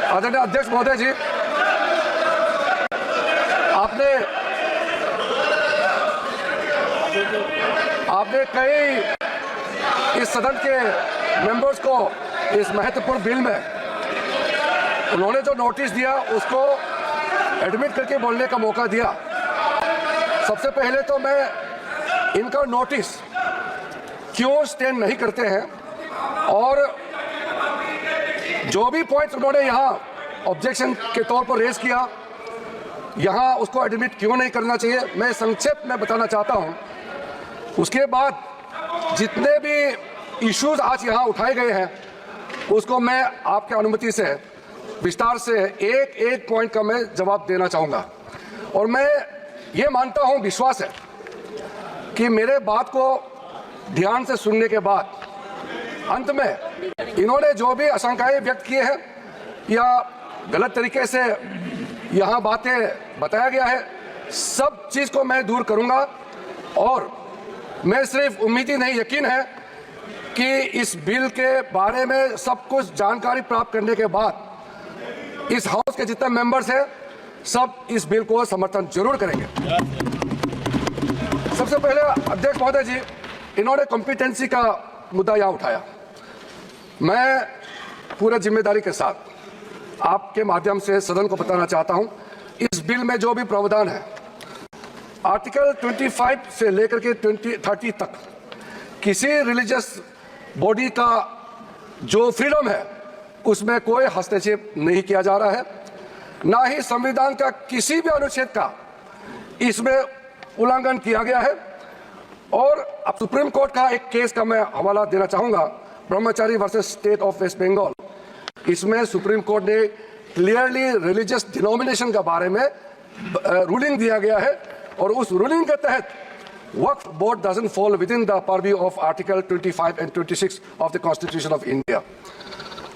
आदरणीय अध्यक्ष महोदय जी, आपने कई इस सदन के मेंबर्स को इस महत्वपूर्ण बिल में उन्होंने जो नोटिस दिया उसको एडमिट करके बोलने का मौका दिया। सबसे पहले तो मैं इनका नोटिस क्यों स्टैंड नहीं करते हैं और जो भी पॉइंट्स उन्होंने यहाँ ऑब्जेक्शन के तौर पर रेज किया यहाँ उसको एडमिट क्यों नहीं करना चाहिए, मैं संक्षेप में बताना चाहता हूँ। उसके बाद जितने भी इश्यूज आज यहाँ उठाए गए हैं उसको मैं आपके अनुमति से विस्तार से एक एक पॉइंट का मैं जवाब देना चाहूँगा। और मैं ये मानता हूँ, विश्वास है कि मेरे बात को ध्यान से सुनने के बाद अंत में इन्होंने जो भी आशंकाएं व्यक्त किए हैं या गलत तरीके से यहाँ बातें बताया गया है, सब चीज़ को मैं दूर करूँगा। और मैं सिर्फ उम्मीद ही नहीं, यकीन है कि इस बिल के बारे में सब कुछ जानकारी प्राप्त करने के बाद इस हाउस के जितने मेंबर्स हैं सब इस बिल को समर्थन जरूर करेंगे। सबसे पहले अध्यक्ष महोदय जी, इन्होंने कॉम्पिटेंसी का मुद्दा यहाँ उठाया। मैं पूरा जिम्मेदारी के साथ आपके माध्यम से सदन को बताना चाहता हूँ, इस बिल में जो भी प्रावधान है आर्टिकल 25 से लेकर के 30 तक किसी रिलीजियस बॉडी का जो फ्रीडम है उसमें कोई हस्तक्षेप नहीं किया जा रहा है, ना ही संविधान का किसी भी अनुच्छेद का इसमें उल्लंघन किया गया है। और अब सुप्रीम कोर्ट का एक केस का मैं हवाला देना चाहूंगा, Brahmachari versus state of West Bengal. इसमें सुप्रीम कोर्ट ने क्लियरली रिलीजियस डिनोमिनेशन के बारे में रूलिंग दिया गया है और उस रूलिंग के तहत वक्फ board doesn't fall within the purview of article 25 and 26 of the constitution of India.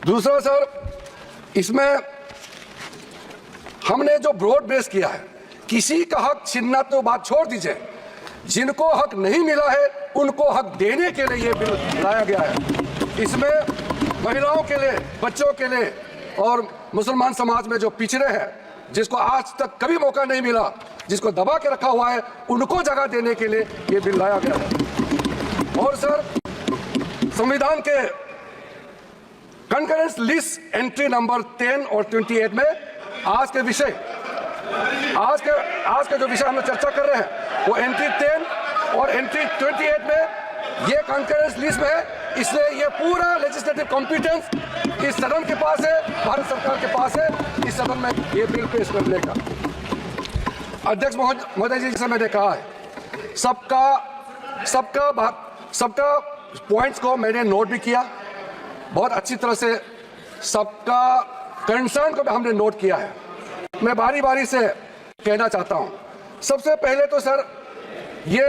दूसरा सर, इसमें हमने जो ब्रॉड बेस किया है, किसी का हक छीनना तो बात छोड़ दीजिए, जिनको हक नहीं मिला है उनको हक देने के लिए ये बिल लाया गया है। इसमें महिलाओं के लिए, बच्चों के लिए और मुसलमान समाज में जो पिछड़े हैं, जिसको आज तक कभी मौका नहीं मिला, जिसको दबा के रखा हुआ है, उनको जगह देने के लिए ये बिल लाया गया है। और सर, संविधान के कंकरेंस लिस्ट एंट्री नंबर 10 और 28 में आज के जो विषय हम चर्चा कर रहे हैं वो एंट्री 10 और एंट्री 28 में ये कंकरेंस लिस्ट में है। इसलिए ये पूरा लेजिस्लेटिव कॉम्पिटेंस इस सदन के पास है, भारत सरकार के पास है, इस सदन में ये बिल पेश करने का। अध्यक्ष महोदय जी, जैसे मैंने कहा है, सबका पॉइंट्स को मैंने नोट भी किया, बहुत अच्छी तरह से सबका कंसर्न को भी हमने नोट किया है। मैं बारी बारी से कहना चाहता हूं, सबसे पहले तो सर, ये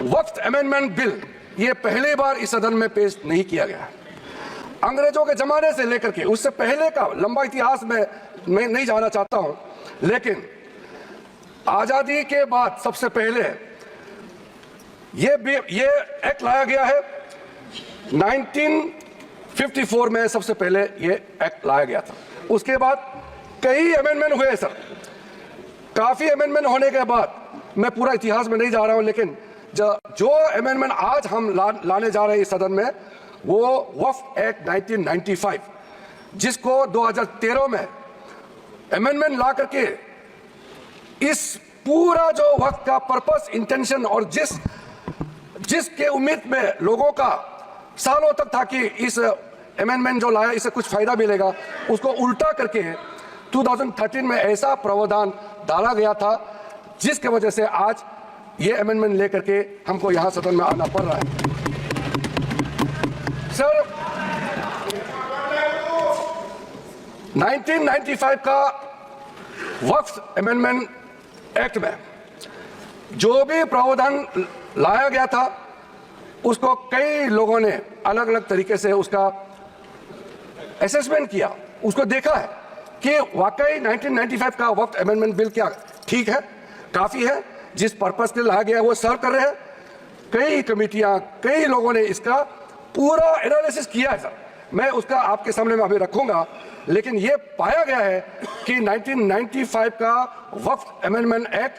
वक्फ अमेंडमेंट बिल ये पहली बार इस सदन में पेश नहीं किया गया है। अंग्रेजों के जमाने से लेकर के उससे पहले का लंबा इतिहास में मैं नहीं जाना चाहता हूं, लेकिन आजादी के बाद सबसे पहले ये एक्ट लाया गया है। 1954 में सबसे पहले ये एक्ट लाया गया था। उसके बाद कई अमेंडमेंट हुए सर, काफी अमेंडमेंट होने के बाद मैं पूरा इतिहास में नहीं जा रहा हूं, लेकिन जो अमेंडमेंट आज हम लाने जा रहे हैं इस सदन में वो वक्फ एक्ट 1995, जिसको 2013 में अमेंडमेंट ला करके इस पूरा जो वक्त का पर्पस, इंटेंशन और जिसके उम्मीद में लोगों का सालों तक था कि इस अमेंडमेंट जो लाया इससे कुछ फायदा मिलेगा, उसको उल्टा करके 2013 में ऐसा प्रावधान डाला गया था जिसके वजह से आज ये अमेंडमेंट लेकर के हमको यहां सदन में आना पड़ रहा है। सर, 1995 का वक्फ अमेंडमेंट एक्ट में जो भी प्रावधान लाया गया था उसको कई लोगों ने अलग अलग तरीके से उसका असेसमेंट किया, उसको देखा है कि वाकई 1995 का वक्फ अमेंडमेंट बिल क्या ठीक है, काफी है, जिस पर्पस के लिए लाया गया है वो सर्व कर रहे हैं। कई कमेटियां, कई लोगों ने इसका पूरा एनालिसिस किया है सर, मैं उसका आपके सामने में अभी रखूंगा। लेकिन ये पाया गया है कि 1995 का वक्फ अमेंडमेंट एक्ट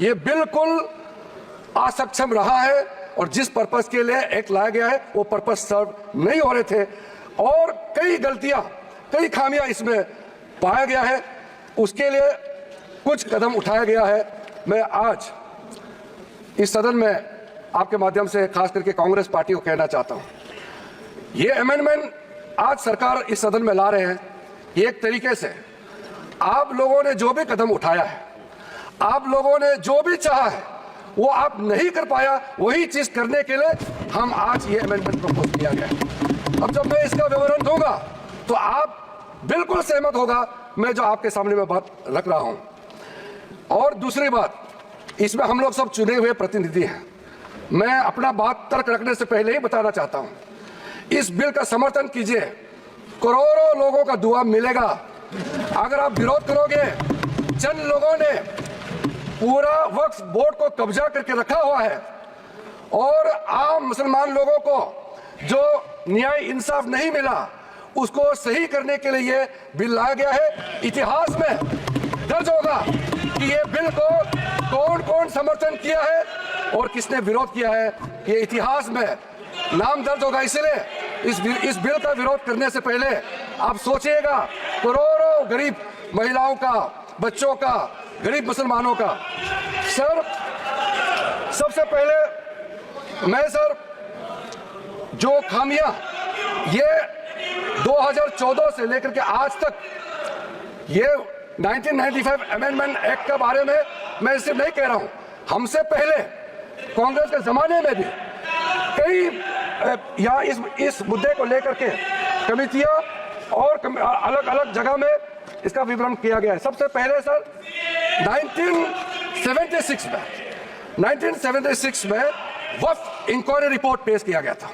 ये बिल्कुल असक्षम रहा है और जिस पर्पस के लिए एक्ट लाया गया है वो पर्पस सर्व नहीं हो रहे थे और कई गलतियां, कई खामियां इसमें पाया गया है। उसके लिए कुछ कदम उठाया गया है। मैं आज इस सदन में आपके माध्यम से खास करके कांग्रेस पार्टी को कहना चाहता हूं, ये अमेंडमेंट आज सरकार इस सदन में ला रहे हैं, ये एक तरीके से आप लोगों ने जो भी कदम उठाया है, आप लोगों ने जो भी चाहा है वो आप नहीं कर पाया, वही चीज करने के लिए हम आज ये अमेंडमेंट प्रपोज किया गया है। अब जब मैं इसका विवरण दूंगा तो आप बिल्कुल सहमत होगा मैं जो आपके सामने में बात रख रहा हूं। और दूसरी बात, इसमें हम लोग सब चुने हुए प्रतिनिधि हैं। मैं अपना बात तर्क रखने से पहले ही बताना चाहता हूं, इस बिल का समर्थन कीजिए, करोड़ों लोगों का दुआ मिलेगा। अगर आप विरोध करोगे, चंद लोगों ने पूरा वक्फ बोर्ड को कब्जा करके रखा हुआ है और आम मुसलमान लोगों को जो न्याय इंसाफ नहीं मिला उसको सही करने के लिए ये बिल लाया गया है। इतिहास में दर्ज होगा कि ये बिल को कौन कौन समर्थन किया है और किसने विरोध किया है, ये इतिहास में नाम दर्ज होगा। इसलिए इस बिल का विरोध करने से पहले आप सोचिएगा करोड़ों गरीब महिलाओं का, बच्चों का, गरीब मुसलमानों का। सर, सबसे पहले मैं सर जो खामियां ये 2014 से लेकर के आज तक ये 1995 अमेंडमेंट एक्ट के बारे में मैं सिर्फ नहीं कह रहा हूं, हमसे पहले कांग्रेस के जमाने में भी कई या इस मुद्दे को लेकर के कमेटियां और अलग अलग जगह में इसका विवरण किया गया है। सबसे पहले सर 1976 में वक्फ इंक्वायरी रिपोर्ट पेश किया गया था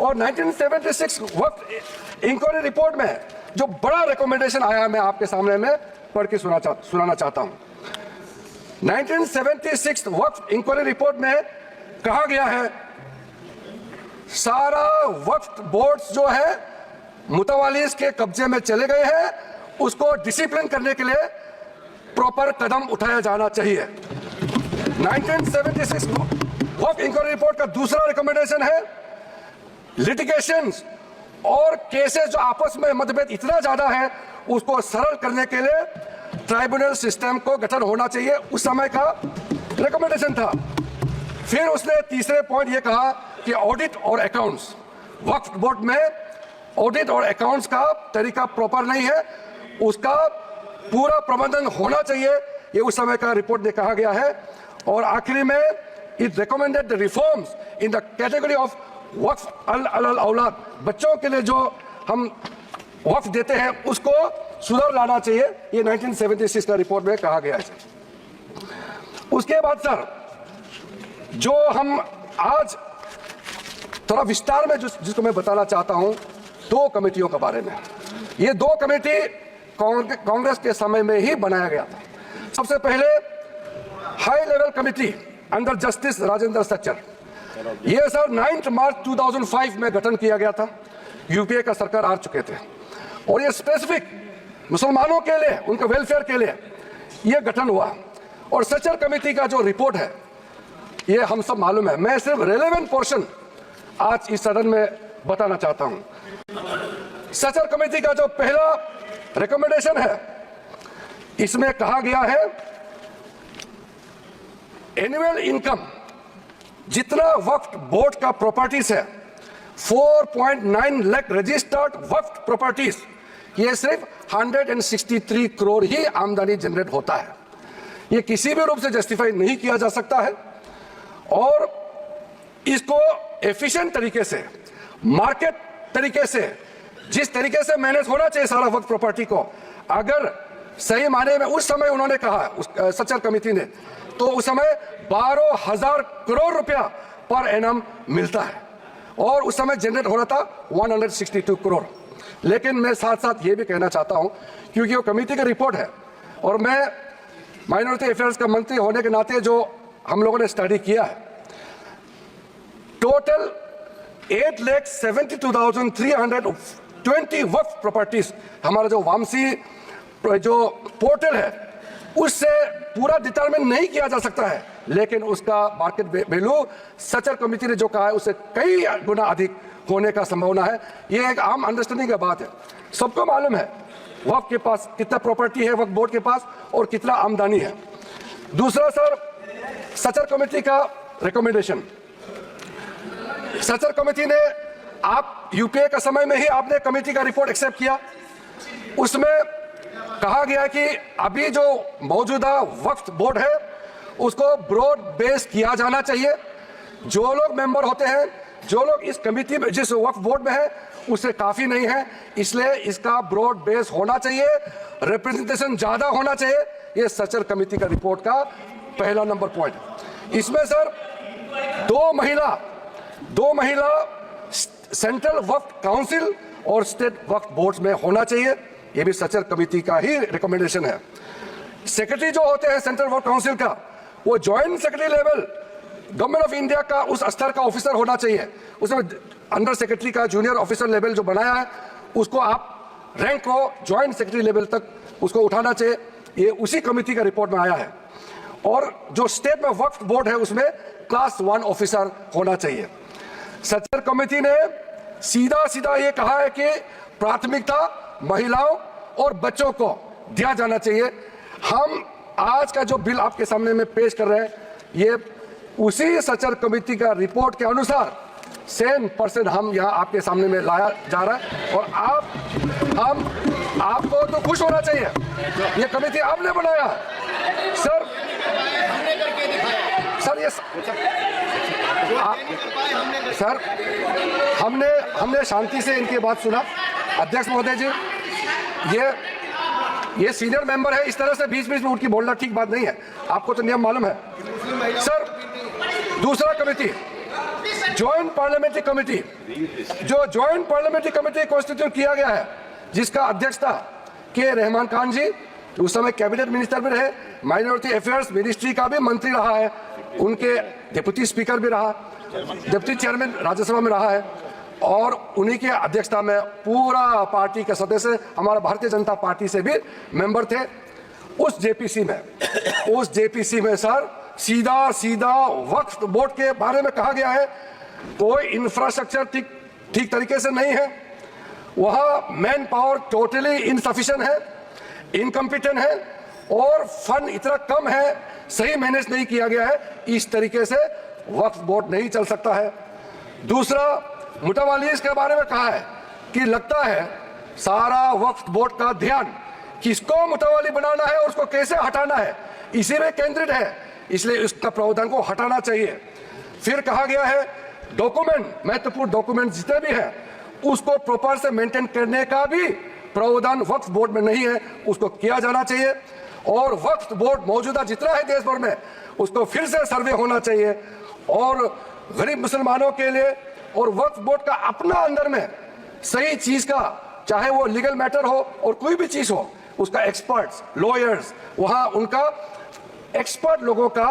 और 1976 वक्फ इंक्वायरी रिपोर्ट में जो बड़ा रिकमेंडेशन आया मैं आपके सामने में पढ़ के सुनाना चाहता हूं। 1976 वक्फ इंक्वायरी रिपोर्ट में कहा गया है सारा वक्फ बोर्ड्स जो है मुतवालिस के कब्जे में चले गए हैं, उसको डिसिप्लिन करने के लिए प्रॉपर कदम उठाया जाना चाहिए। 1976 वक्फ इंक्वायरी रिपोर्ट का दूसरा रिकमेंडेशन है लिटिगेशंस और केसेस जो आपस में मतभेद इतना ज्यादा है उसको सरल करने के लिए ट्राइब्यूनल सिस्टम को गठन होना चाहिए, उस समय का रिकमेंडेशन था। फिर उसने तीसरे पॉइंट ये कहा कि ऑडिट और अकाउंट्स, वक्फ बोर्ड में ऑडिट और अकाउंट्स का तरीका प्रॉपर नहीं है, उसका पूरा प्रबंधन होना चाहिए, ये उस समय का रिपोर्ट में कहा गया है। और आखिरी में it recommended the reforms in the category of वक्फ अल औलाद, बच्चों के लिए जो हम वक्फ देते हैं उसको सुधार लाना चाहिए, ये 1976 का रिपोर्ट में कहा गया है। उसके बाद सर जो हम आज थोड़ा विस्तार में जिसको मैं बताना चाहता हूं, दो कमेटियों के बारे में। ये दो कमेटी कांग्रेस के समय में ही बनाया गया था। सबसे पहले high level committee under justice Rajendra Sachar, ये सर 9 मार्च 2005 में गठन किया गया था, यूपीए का सरकार आ चुके थे और ये स्पेसिफिक मुसलमानों के लिए, उनके वेलफेयर के लिए ये गठन हुआ। और सच्चर कमेटी का जो रिपोर्ट है ये हम सब मालूम है, मैं सिर्फ रेलेवेंट पोर्शन आज इस सदन में बताना चाहता हूं। सच्चर कमेटी का जो पहला रिकमेंडेशन है इसमें कहा गया है एनुअल इनकम जितना वक्फ बोर्ड का प्रॉपर्टीज है 4.9 लाख रजिस्टर्ड वक्फ प्रॉपर्टीज, ये सिर्फ 163 करोड़ ही आमदनी जनरेट होता है। ये किसी भी रूप से जस्टिफाई नहीं किया जा सकता है और इसको एफिशिएंट तरीके से, मार्केट तरीके से, जिस तरीके से मैनेज होना चाहिए सारा वक्फ प्रॉपर्टी को, अगर सही माने में उस समय उन्होंने कहा सच्चर कमेटी ने, तो उस समय 12,000 करोड़ रुपया पर एनम मिलता है और उस समय जनरेट हो रहा था 162 करोड़। लेकिन मैं साथ साथ ये भी कहना चाहता हूं क्योंकि वो कमेटी का रिपोर्ट है और मैं माइनॉरिटी अफेयर्स का मंत्री होने के नाते जो हम लोगों ने स्टडी किया है, टोटल 8,72,300 20 वक्फ प्रॉपर्टीज, हमारा जो वामसी जो पोर्टल है उससे पूरा डिटरमिन नहीं किया जा सकता है, लेकिन उसका मार्केट वैल्यू सचर कमेटी ने जो कहा है उससे कई गुना अधिक होने का संभावना है। ये एक आम अंडरस्टैंडिंग की बात है, सबको मालूम है वक्फ के पास कितना प्रॉपर्टी है, वक्फ बोर्ड के पास, और कितना आमदनी है। दूसरा सर, सचर कमेटी का रिकमेंडेशन, सचर कमेटी ने, आप यूपीए का समय में ही आपने कमेटी का रिपोर्ट एक्सेप्ट किया, उसमें कहा गया कि अभी जो मौजूदा वक्फ बोर्ड है उसको ब्रॉड बेस किया जाना चाहिए। जो लोग मेंबर होते हैं, जो लोग इस कमेटी में, जिस वक्फ बोर्ड में है, उससे काफी नहीं है, इसलिए इसका ब्रॉड बेस होना चाहिए, रिप्रेजेंटेशन ज्यादा होना चाहिए। ये सचर कमेटी का रिपोर्ट का पहला नंबर पॉइंट। इसमें सर दो महिला सेंट्रल वक्फ काउंसिल और स्टेट वक्फ बोर्ड में होना चाहिए, ये भी सचर कमेटी का ही रिकमेंडेशन है। सेक्रेटरी जो होते हैं सेंट्रल वक्फ काउंसिल का, वो joint secretary level government of India का उस स्तर का ऑफिसर होना चाहिए। उसमें अंडर सेक्रेटरी का जूनियर ऑफिसर लेवल जो बनाया है उसको आप रैंक को ज्वाइंट सेक्रेटरी लेवल तक उसको उठाना चाहिए, ये उसी कमेटी का रिपोर्ट में आया है। और जो स्टेट में वक्फ बोर्ड है उसमें क्लास 1 ऑफिसर होना चाहिए। सचर कमेटी ने सीधा ये कहा है कि प्राथमिकता महिलाओं और बच्चों को दिया जाना चाहिए। हम आज का जो बिल आपके सामने में पेश कर रहे हैं, ये उसी सचर कमेटी का रिपोर्ट के अनुसार 100% हम यहाँ आपके सामने में लाया जा रहा है। और आपको तो खुश होना चाहिए, ये कमेटी आपने बनाया सर। ये सर हमने शांति से इनकी बात सुना। अध्यक्ष महोदय जी, ये सीनियर मेंबर है, इस तरह से बीच में उनकी बोलना ठीक बात नहीं है, आपको तो नियम मालूम है सर। दूसरा कमेटी, ज्वाइंट पार्लियामेंट्री कमेटी, जो ज्वाइंट पार्लियामेंट्री कमेटी कॉन्स्टिट्यूट किया गया है, जिसका अध्यक्षता के रहमान खान जी, उस समय कैबिनेट मिनिस्टर भी रहे, माइनॉरिटी अफेयर्स मिनिस्ट्री का भी मंत्री रहा है, उनके डिप्टी स्पीकर भी रहा, डिप्टी चेयरमैन राज्यसभा में रहा है, और उन्हीं की अध्यक्षता में पूरा पार्टी के सदस्य, हमारा भारतीय जनता पार्टी से भी मेंबर थे। उस जेपीसी में सर सीधा वक्फ बोर्ड के बारे में कहा गया है, कोई इंफ्रास्ट्रक्चर ठीक तरीके से नहीं है, वहां मैन पावर टोटली इनसफिशिएंट है, इनकम्पिटेंट है, और फंड इतना कम है, सही मैनेज नहीं किया गया है। इस तरीके से वक्फ बोर्ड नहीं चल सकता है। दूसरा, मुतावालीज के बारे में कहा है कि लगता है सारा वक्फ बोर्ड का ध्यान किसको मुतावाली बनाना है और उसको कैसे हटाना है, इसी में केंद्रित है, इसलिए इसका प्रावधान को हटाना चाहिए। फिर कहा गया है डॉक्यूमेंट, महत्वपूर्ण डॉक्यूमेंट जितने भी हैं उसको प्रॉपर से मेंटेन करने का भी प्रावधान वक्फ बोर्ड में नहीं है, उसको किया जाना चाहिए। और वक्फ बोर्ड मौजूदा जितना है देश भर में, उसको फिर से सर्वे होना चाहिए, और गरीब मुसलमानों के लिए, और वक्फ बोर्ड का अपना अंदर में सही चीज का, चाहे वो लीगल मैटर हो और कोई भी चीज हो, उसका एक्सपर्ट्स, लॉयर्स, वहां उनका एक्सपर्ट लोगों का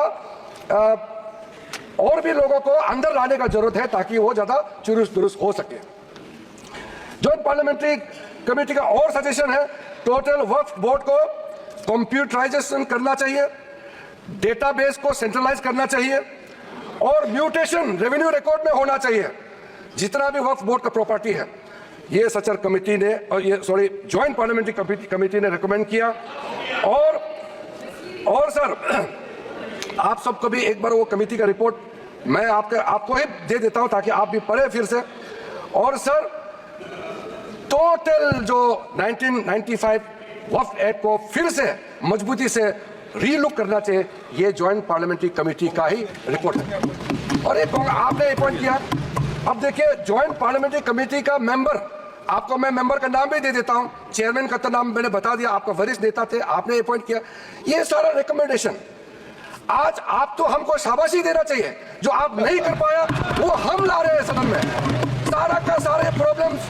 और भी लोगों को अंदर लाने का जरूरत है, ताकि वो ज्यादा चुरुस्त दुरुस्त हो सके। ज्वाइंट पार्लियामेंट्री कमेटी का और सजेशन है, टोटल वक्फ बोर्ड को कंप्यूटराइजेशन करना चाहिए, डेटाबेस को सेंट्रलाइज करना चाहिए, और म्यूटेशन रेवेन्यू रिकॉर्ड में होना चाहिए जितना भी वक्फ बोर्ड का प्रॉपर्टी है। ये सचर कमेटी ने, और ये ज्वाइंट पार्लियामेंट्री कमेटी ने रिकमेंड किया। और सर आप सबको भी एक बार वो कमेटी का रिपोर्ट मैं आपको ही दे देता हूं, ताकि आप भी पढ़े फिर से। और सर टोटल जो 1995 वक्फ एक्ट को फिर से मजबूती से रीलुक करना चाहिए, ये ज्वाइंट पार्लियामेंट्री कमेटी का ही रिपोर्ट है। और एक आपने अपॉइंट किया, अब देखिए ज्वाइंट पार्लियामेंट्री कमेटी का मेंबर, आपको मैं मेंबर का नाम भी दे देता हूं, चेयरमैन का तो नाम मैंने बता दिया, आपका वरिष्ठ नेता थे, आपने अपॉइंट किया, ये सारा रिकमेंडेशन। आज आप तो हमको शाबाशी देना चाहिए, जो आप नहीं कर पाया वो हम ला रहे हैं सदन में, सारा का सारे प्रॉब्लम्स,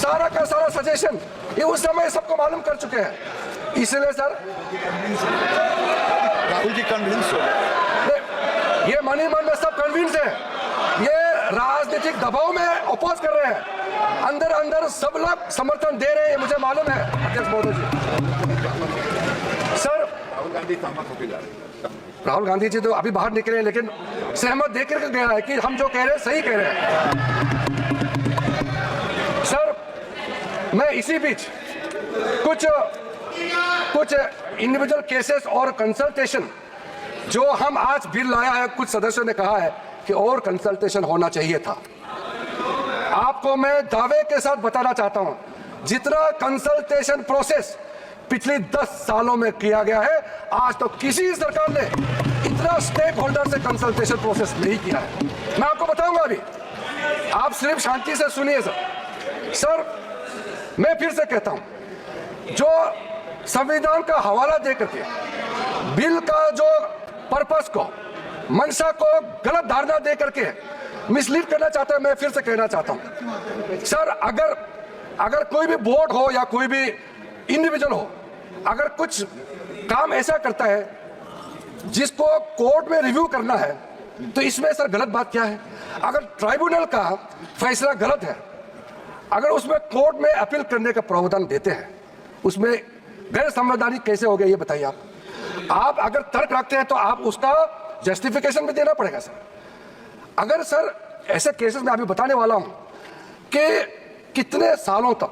सारा का सारा सजेशन, ये उस समय सबको मालूम कर चुके हैं। इसलिए सर राहुल जी कन्विंस हो, ये मन ही मन में सब कन्विंस है, ये राजनीतिक दबाव में अपोज कर रहे हैं, अंदर अंदर सब लोग समर्थन दे रहे हैं, मुझे मालूम है अध्यक्ष महोदय जी। सर राहुल गांधी जी तो अभी बाहर निकले हैं, लेकिन सहमत देकर के गया है कि हम जो कह रहे हैं सही कह रहे हैं। सर मैं इसी बीच कुछ इंडिविजुअल केसेस और कंसल्टेशन जो हम आज बिल लाया है, कुछ सदस्यों ने कहा है कि और कंसल्टेशन होना चाहिए था। आपको मैं दावे के साथ बताना चाहता हूं, जितना कंसल्टेशन प्रोसेस पिछले 10 सालों में किया गया है, आज तो किसी सरकार ने इतना स्टेक होल्डर से कंसल्टेशन प्रोसेस नहीं किया है। मैं आपको बताऊंगा अभी, आप सिर्फ शांति से सुनिए। सर मैं फिर से कहता हूं, जो संविधान का हवाला देकर के बिल का जो पर्पस को, मंशा को गलत धारणा देकर के मिसलीड करना चाहता है, मैं फिर से कहना चाहता हूं सर, अगर कोई भी बोर्ड हो या कोई भी इंडिविजुअल हो, अगर कुछ काम ऐसा करता है जिसको कोर्ट में रिव्यू करना है, तो इसमें सर गलत बात क्या है? अगर ट्राइब्यूनल का फैसला गलत है, अगर उसमें कोर्ट में अपील करने का प्रावधान देते हैं, उसमें गैर संवैधानिक कैसे हो गया ये बताइए आप अगर तर्क रखते हैं तो आप उसका जस्टिफिकेशन भी देना पड़ेगा सर। अगर सर ऐसे केसेस में अभी बताने वाला हूं कि कितने सालों तक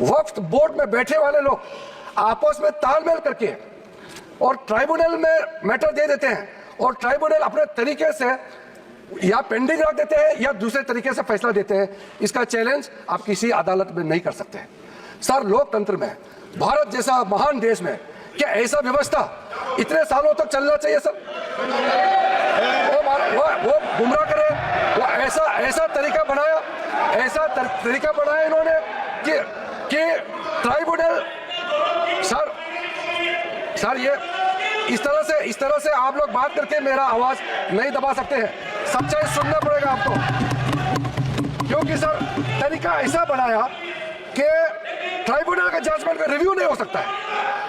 वक्फ बोर्ड में बैठे वाले लोग आपस में तालमेल करके और ट्राइब्यूनल में मैटर दे देते हैं, और ट्राइब्यूनल अपने तरीके से या पेंडिंग रख देते हैं या दूसरे तरीके से फैसला देते हैं। इसका चैलेंज आप किसी अदालत में नहीं कर सकते सर। लोकतंत्र में, भारत जैसा महान देश में क्या ऐसा व्यवस्था इतने सालों तक चलना चाहिए सर? वो गुमराह करे, वो ऐसा तरीका बनाया इन्होंने कि ट्राइब्यूनल सर ये इस तरह से आप लोग बात करके मेरा आवाज नहीं दबा सकते हैं। सच्चाई सुनना पड़ेगा आपको, क्योंकि सर तरीका ऐसा बनाया कि ट्राइब्यूनल का जजमेंट का रिव्यू नहीं हो सकता है।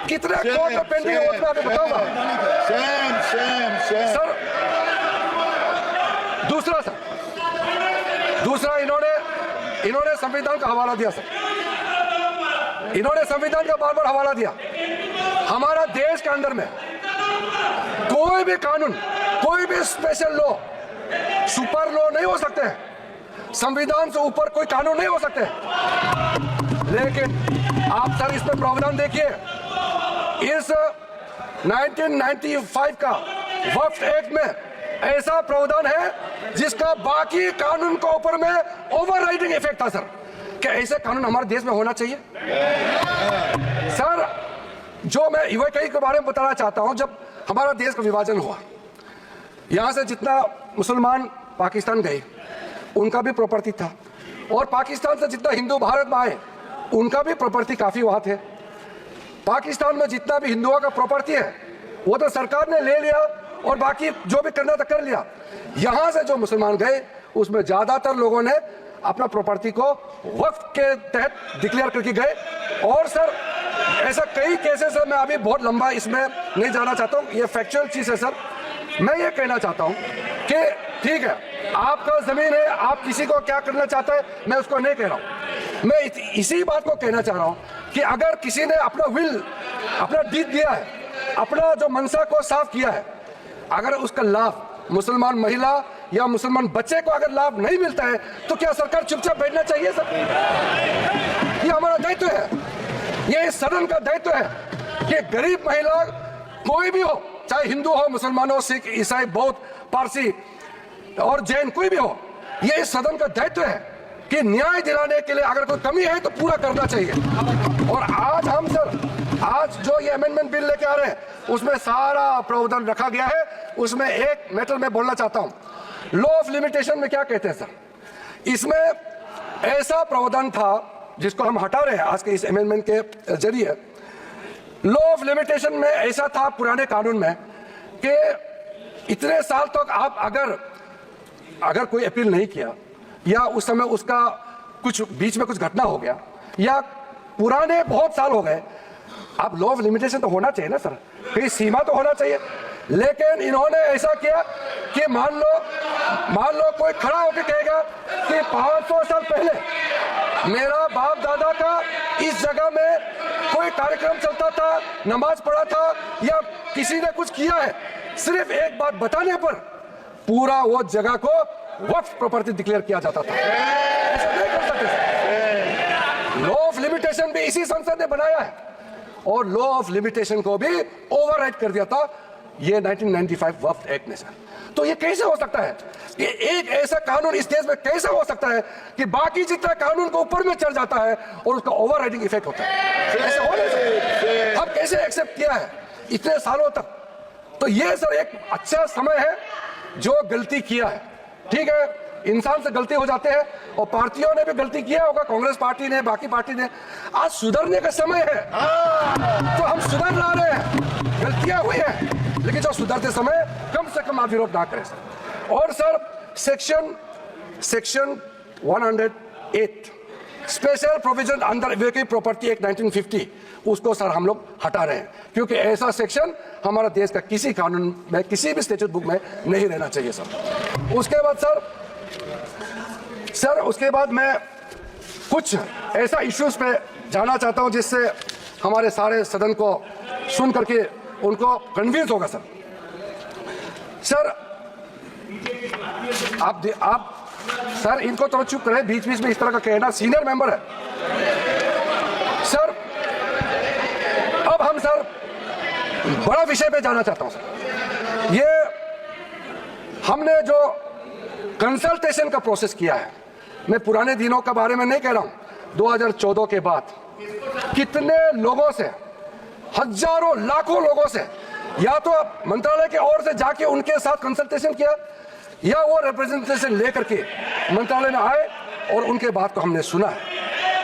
कितने कोर्ट में पेंडिंग है मैं आपको बताऊंगा सर। दूसरा इन्होंने संविधान का हवाला दिया सर, इन्होंने संविधान का बार-बार हवाला दिया। हमारा देश के अंदर में कोई भी कानून, कोई भी स्पेशल लॉ सुपर लॉ नहीं हो सकते हैं, संविधान से ऊपर कोई कानून नहीं हो सकते। लेकिन आप सर इसमें प्रावधान देखिए, इस 1995 का वक्फ एक्ट में ऐसा प्रावधान है जिसका बाकी कानून के ऊपर में ओवरराइडिंग इफेक्ट था सर। क्या ऐसे कानून हमारे देश में होना चाहिए सर? जो मैं यूएई के बारे में बताना चाहता हूं, जब हमारा देश का विभाजन हुआ, यहां से जितना मुसलमान पाकिस्तान गए उनका भी प्रॉपर्टी था, और पाकिस्तान से जितना हिंदू भारत में आए उनका भी प्रॉपर्टी काफी वहां थे। पाकिस्तान में जितना भी हिंदुओं का प्रॉपर्टी है वो तो सरकार ने ले लिया, और बाकी जो भी करना था कर लिया। यहां से जो मुसलमान गए उसमें ज्यादातर लोगों ने अपना प्रॉपर्टी को वक्फ के तहत डिक्लेयर करके गए। और सर ऐसा कई केसेस है, मैं अभी बहुत लंबा इसमें नहीं जाना चाहता हूं, ये फैक्चुअल चीज है सर। मैं ये कहना चाहता हूं कि ठीक है, आपका जमीन है, आप किसी को क्या करना चाहता है मैं उसको नहीं कह रहा हूं। मैं इसी बात को कहना चाह रहा हूं कि अगर किसी ने अपना विल, अपना डीड दिया है, अपना जो मनसा को साफ किया है, अगर उसका लाभ मुसलमान महिला या मुसलमान बच्चे को अगर लाभ नहीं मिलता है तो क्या सरकार चुपचाप बैठना चाहिए सर? ये हमारा दायित्व है, ये इस सदन का दायित्व है कि गरीब महिला कोई भी हो, चाहे हिंदू हो, मुसलमान हो, सिख, ईसाई, बौद्ध, पारसी और जैन, कोई भी हो, ये इस सदन का दायित्व है कि न्याय दिलाने के लिए अगर कोई कमी है तो पूरा करना चाहिए। और आज हम सर, आज जो ये अमेंडमेंट बिल लेके आ रहे हैं उसमें सारा प्रावधान रखा गया है। उसमें एक मैटर मैं बोलना चाहता हूं, लॉ ऑफ लिमिटेशन में क्या कहते हैं सर? इसमें ऐसा प्रावधान था जिसको हम हटा रहे हैं आज के इस अमेंडमेंट के जरिए। लॉ ऑफ लिमिटेशन में ऐसा था पुराने कानून में कि इतने साल तक आप अगर कोई अपील नहीं किया, या उस समय उसका कुछ बीच में कुछ घटना हो गया, या पुराने बहुत साल हो गए, आप लॉ ऑफ लिमिटेशन तो होना चाहिए ना सर, कहीं सीमा तो होना चाहिए। लेकिन इन्होंने ऐसा किया कि मान लो कोई खड़ा होकर कहेगा कि 500 साल पहले मेरा बाप दादा का इस जगह में कोई कार्यक्रम चलता था, नमाज पढ़ा था या किसी ने कुछ किया है, सिर्फ एक बात बताने पर पूरा वो जगह को वक्फ प्रॉपर्टी डिक्लेयर किया जाता था। ऐसा नहीं कर सकते। लॉ ऑफ लिमिटेशन भी इसी संसद ने बनाया है और लॉ ऑफ लिमिटेशन को भी ओवरराइड कर दिया था ये 1995 वक्फ एक्ट ने सर। तो ये कैसे हो सकता है कि एक ऐसा कानून इस देश में कैसे हो सकता है कि बाकी जितना कानून को ऊपर में चढ़ जाता है और उसका ओवरराइडिंग इफेक्ट होता है? ऐसे हो नहीं सकता। हम कैसे एक्सेप्ट किया है इतने सालों तक? तो ये सर एक अच्छा समय है जो गलती किया है। ठीक है, इंसान से गलती हो जाते हैं और पार्टियों ने भी गलती किया होगा, कांग्रेस पार्टी ने, बाकी पार्टी ने। आज सुधरने का समय है तो हम सुधर ला रहे हैं। गलतियां हुई है लेकिन जो सुधरते समय कम से कम आप विरोध ना करें सर। और sir section 108 special provision under vehicle property act 1950 उसको सर हम लोग हटा रहे हैं क्योंकि ऐसा सेक्शन हमारा देश का किसी कानून में, किसी भी स्टैट्यूट बुक में नहीं रहना चाहिए सर। उसके बाद सर उसके बाद मैं कुछ ऐसा इश्यूज पे जाना चाहता हूं जिससे हमारे सारे सदन को सुन करके उनको कन्विंस होगा सर। आप सर इनको तो चुप करें, बीच बीच में इस तरह का कहना, सीनियर मेंबर है सर। अब हम सर बड़ा विषय पे जाना चाहता हूं सर। ये हमने जो कंसल्टेशन का प्रोसेस किया है, मैं पुराने दिनों के बारे में नहीं कह रहा हूं, 2014 के बाद कितने लोगों से, हजारों लाखों लोगों से या तो मंत्रालय के ओर से जाके उनके साथ कंसल्टेशन किया या वो रिप्रेजेंटेशन लेकर के मंत्रालय में आए और उनके बात को हमने सुना है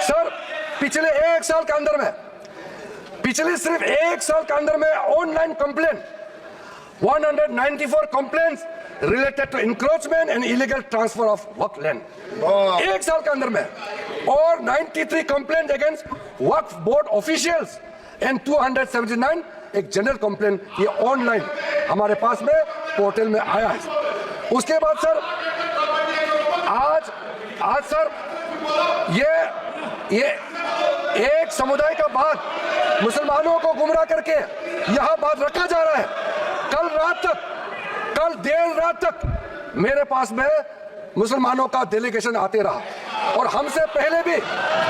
सर। पिछले एक साल के अंदर में, पिछले सिर्फ एक साल के अंदर में online complain 194 complaints related to encroachment and illegal transfer of waqf land एक साल के अंदर में, और 93 complaint against waqf board officials and 279 एक जनरल कंप्लेंट ये ऑनलाइन हमारे पास में पोर्टल में आया है। उसके बाद सर आज सर ये एक समुदाय का बात मुसलमानों को गुमराह करके यहां बात रखा जा रहा है। कल देर रात तक मेरे पास में मुसलमानों का डेलीगेशन आते रहा और हमसे पहले भी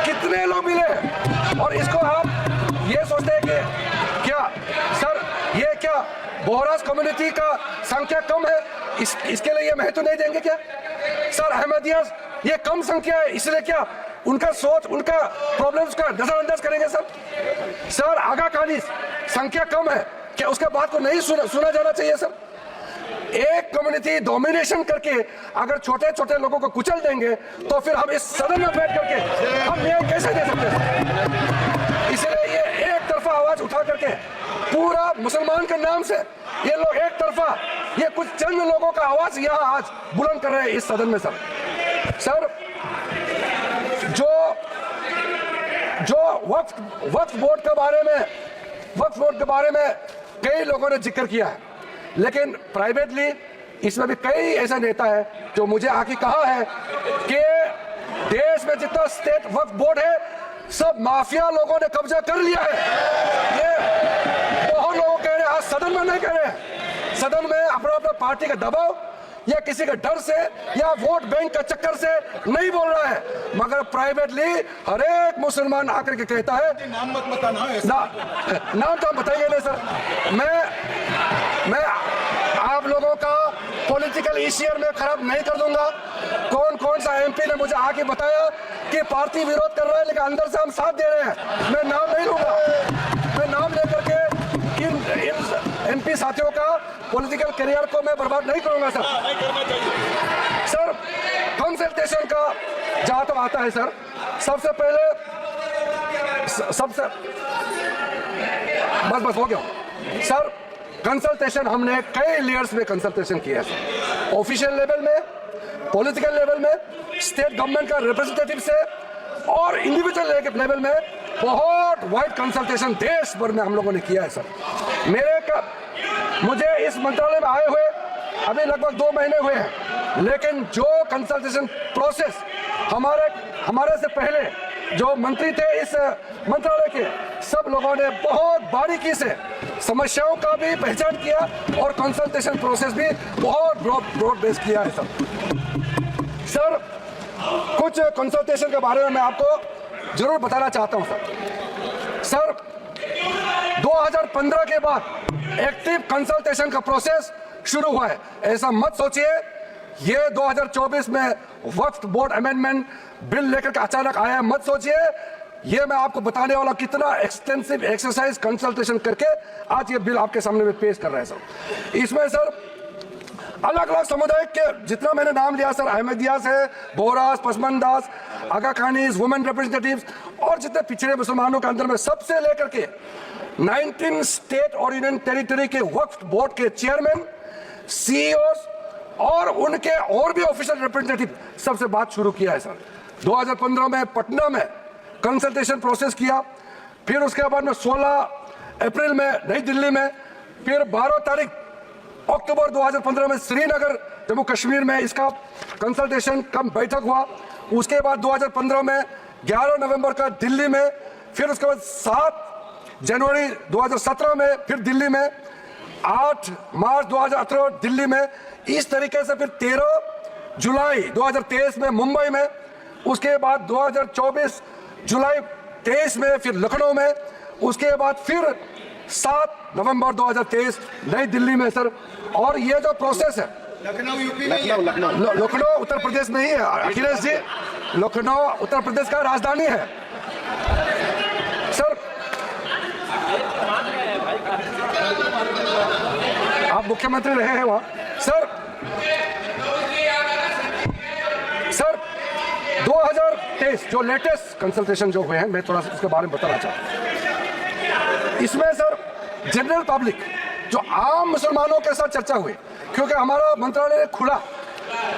कितने लोग मिले, और इसको हम ये सोचते हैं कि क्या सर ये क्या बोहराज कम्युनिटी का संख्या कम है इसके लिए ये महत्व नहीं देंगे क्या सर? अहमदिया ये कम संख्या है इसलिए क्या उनका सोच, उनका प्रॉब्लम्स का नजरअंदाज करेंगे सर? सर आगा खानी संख्या कम है क्या उसके बात को नहीं सुना जाना चाहिए सर? एक कम्युनिटी डोमिनेशन करके अगर छोटे छोटे लोगों को कुचल देंगे तो फिर हम इस सदन में बैठ करके हम न्याय कैसे दे सकते हैं? इसलिए ये एक तरफा आवाज उठा करके पूरा मुसलमान के नाम से ये लोग एक तरफा, ये कुछ चंद लोगों का आवाज यहाँ आज बुलंद कर रहे हैं इस सदन में सर। जो वक्फ बोर्ड के बारे में कई लोगों ने जिक्र किया है, लेकिन प्राइवेटली इसमें भी कई ऐसा नेता है जो मुझे आके कहा है कि देश में जितना स्टेट वक्फ बोर्ड है सब माफिया लोगों ने कब्जा कर लिया है। ये बहुत लोग कह रहे हैं, आज सदन में नहीं कह रहे हैं, सदन में अपना पार्टी का दबाव या किसी के डर से या वोट बैंक का चक्कर से नहीं बोल रहा है, मगर प्राइवेटली हर एक मुसलमान आकर के कहता है। नाम मत बताना, नाम तो हम बताएंगे नहीं सर। मैं आप लोगों का पॉलिटिकल इशियर में खराब नहीं कर दूंगा। कौन सा एमपी ने मुझे आके बताया कि पार्टी विरोध कर रहा है लेकिन अंदर से हम साथ दे रहे हैं, मैं नाम नहीं लूंगा। मैं नाम लेकर के इन एमपी साथियों का पॉलिटिकल करियर को मैं बर्बाद नहीं करूंगा सर। कंसल्टेशन का जहां तक आता है सर, सबसे पहले बस हो गया सर। कंसल्टेशन हमने कई लेयर्स में कंसल्टेशन किया है, ऑफिशियल लेवल में, पॉलिटिकल लेवल में, स्टेट गवर्नमेंट का रिप्रेजेंटेटिव से और इंडिविजुअल लेवल में बहुत वाइड कंसल्टेशन देश भर में हम लोगों ने किया है सर। मुझे इस मंत्रालय में आए हुए अभी लगभग 2 महीने हुए हैं, लेकिन जो कंसल्टेशन प्रोसेस हमारे से पहले जो मंत्री थे इस मंत्रालय के, सब लोगों ने बहुत बारीकी से समस्याओं का भी पहचान किया और कंसल्टेशन प्रोसेस भी बहुत ब्रॉड बेस किया है सर। कुछ कंसल्टेशन के बारे में मैं आपको जरूर बताना चाहता हूं सर। 2015 के बाद एक्टिव कंसल्टेशन का प्रोसेस शुरू हुआ है। ऐसा मत सोचिए ये 2024 में वक्फ बोर्ड अमेंडमेंट बिल लेकर के अचानक आया है, मत सोचिए। ये मैं आपको बताने वाला कितना एक्सटेंसिव एक्सरसाइज कंसल्टेशन करके आज ये बिल आपके सामने में पेश कर रहे हैं सर। इसमें सर अलग अलग समुदाय के जितना मैंने नाम लिया सर, अहमदिया से बोहरास, पसमंदास, आगा खानीज, वुमेन रिप्रेजेंटेटिव्स और जितने पिछड़े मुसलमानों के अंदर में सबसे लेकर के 19 स्टेट और यूनियन टेरिटरी के वक्फ बोर्ड के चेयरमैन, सीईओस और उनके और भी ऑफिशियल रिप्रेजेंटेटिव सबसे बात शुरू किया है सर। 2015 में पटना में कंसल्टेशन प्रोसेस किया, फिर उसके बाद में 16 अप्रैल में नई दिल्ली में, फिर 12 तारीख अक्टूबर 2015 में श्रीनगर जम्मू कश्मीर में इसका कंसल्टेशन का बैठक हुआ। उसके बाद 2015 में 11 नवंबर का दिल्ली में, फिर उसके बाद 7 जनवरी 2017 में फिर दिल्ली में, 8 मार्च 2018 दिल्ली में, इस तरीके से फिर 13 जुलाई 2023 में मुंबई में, उसके बाद 2024 जुलाई 23 में फिर लखनऊ में, उसके बाद फिर 7 नवंबर 2023 नई दिल्ली में सर। और ये जो प्रोसेस है लखनऊ यूपी में, लखनऊ उत्तर प्रदेश में ही है अखिलेश जी, लखनऊ उत्तर प्रदेश का राजधानी है सर। आप मुख्यमंत्री रहे हैं वहां सर। 2023 जो लेटेस्ट कंसल्टेशन जो हुए हैं, मैं थोड़ा सा उसके बारे में बताना चाहता हूं। इसमें सर जनरल पब्लिक जो आम मुसलमानों के साथ चर्चा हुई, क्योंकि हमारा मंत्रालय ने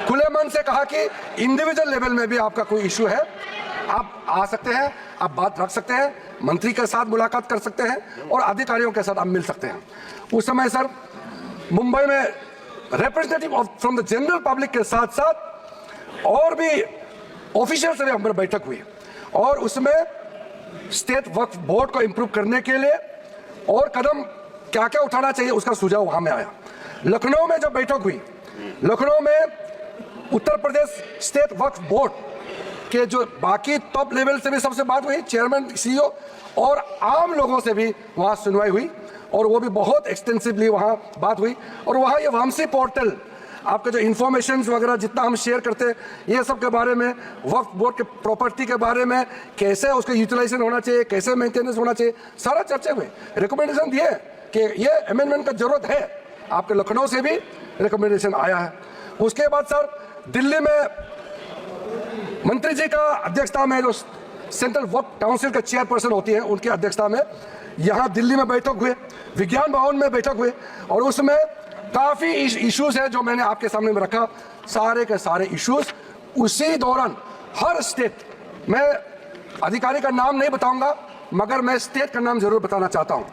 खुले मन से कहा कि इंडिविजुअल लेवल में भी आपका कोई इशू है, आप आ सकते हैं, आप बात रख सकते हैं, मंत्री के साथ मुलाकात कर सकते हैं और अधिकारियों के साथ आप मिल सकते हैं। उस समय सर मुंबई में representative from the general public के साथ साथ और भी ऑफिशियल से भी हमारी बैठक हुई और उसमें स्टेट वक्फ बोर्ड को इंप्रूव करने के लिए और कदम क्या क्या उठाना चाहिए उसका सुझाव वहां में आया। लखनऊ में जब बैठक हुई, लखनऊ में उत्तर प्रदेश स्टेट वक्फ बोर्ड के जो बाकी टॉप लेवल से भी सबसे बात हुई, चेयरमैन, सीईओ और आम लोगों से भी वहां सुनवाई हुई और वो भी बहुत एक्सटेंसिवली वहां बात हुई। और वहां ये वामसी पोर्टल आपके जो इंफॉर्मेशन वगैरह जितना हम शेयर करते हैं, ये सब के बारे में, वक्फ बोर्ड के प्रॉपर्टी के बारे में, कैसे उसका यूटिलाइजेशन होना चाहिए, कैसे मेंटेनेंस होना चाहिए, सारा चर्चा हुई। रिकमेंडेशन दिए कि ये अमेंडमेंट का जरूरत है, आपके लखनऊ से भी रिकमेंडेशन आया है। उसके बाद सर दिल्ली में मंत्री जी का अध्यक्षता में जो सेंट्रल वक्फ काउंसिल का चेयरपर्सन होती है, उनकी अध्यक्षता में यहाँ दिल्ली में बैठक हुए, विज्ञान भवन में बैठक हुई और उसमें काफी इश्यूज है जो मैंने आपके सामने में रखा, सारे के सारे इश्यूज। उसी दौरान हर स्टेट, मैं अधिकारी का नाम नहीं बताऊंगा मगर मैं स्टेट का नाम जरूर बताना चाहता हूं।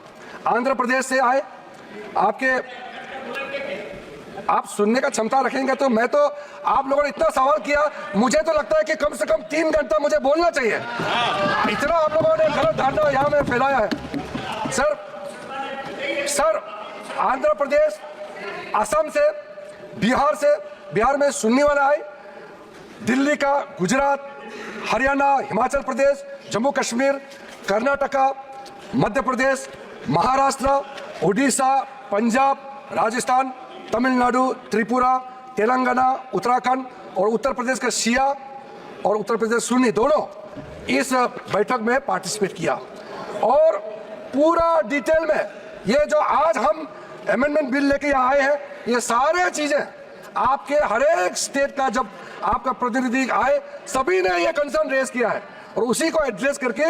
आंध्र प्रदेश से आए, आप सुनने का क्षमता रखेंगे तो मैं तो, आप लोगों ने इतना सवाल किया, मुझे तो लगता है कि कम से कम 3 घंटा मुझे बोलना चाहिए, इतना आप लोगों ने गलत धारणा यहाँ में फैलाया है सर। आंध्र प्रदेश, असम से, बिहार में सुन्नी वाला आए, दिल्ली का, गुजरात, हरियाणा, हिमाचल प्रदेश, जम्मू कश्मीर, कर्नाटका, मध्य प्रदेश, महाराष्ट्र, उड़ीसा, पंजाब, राजस्थान, तमिलनाडु, त्रिपुरा, तेलंगाना, उत्तराखंड और उत्तर प्रदेश का शिया और उत्तर प्रदेश सुन्नी दोनों इस बैठक में पार्टिसिपेट किया। और पूरा डिटेल में ये जो आज हम अमेंडमेंट बिल लेके यहाँ आए हैं, ये सारे चीजें आपके हर एक स्टेट का जब आपका प्रतिनिधि आए, सभी ने ये कंसर्न रेज किया है और उसी को एड्रेस करके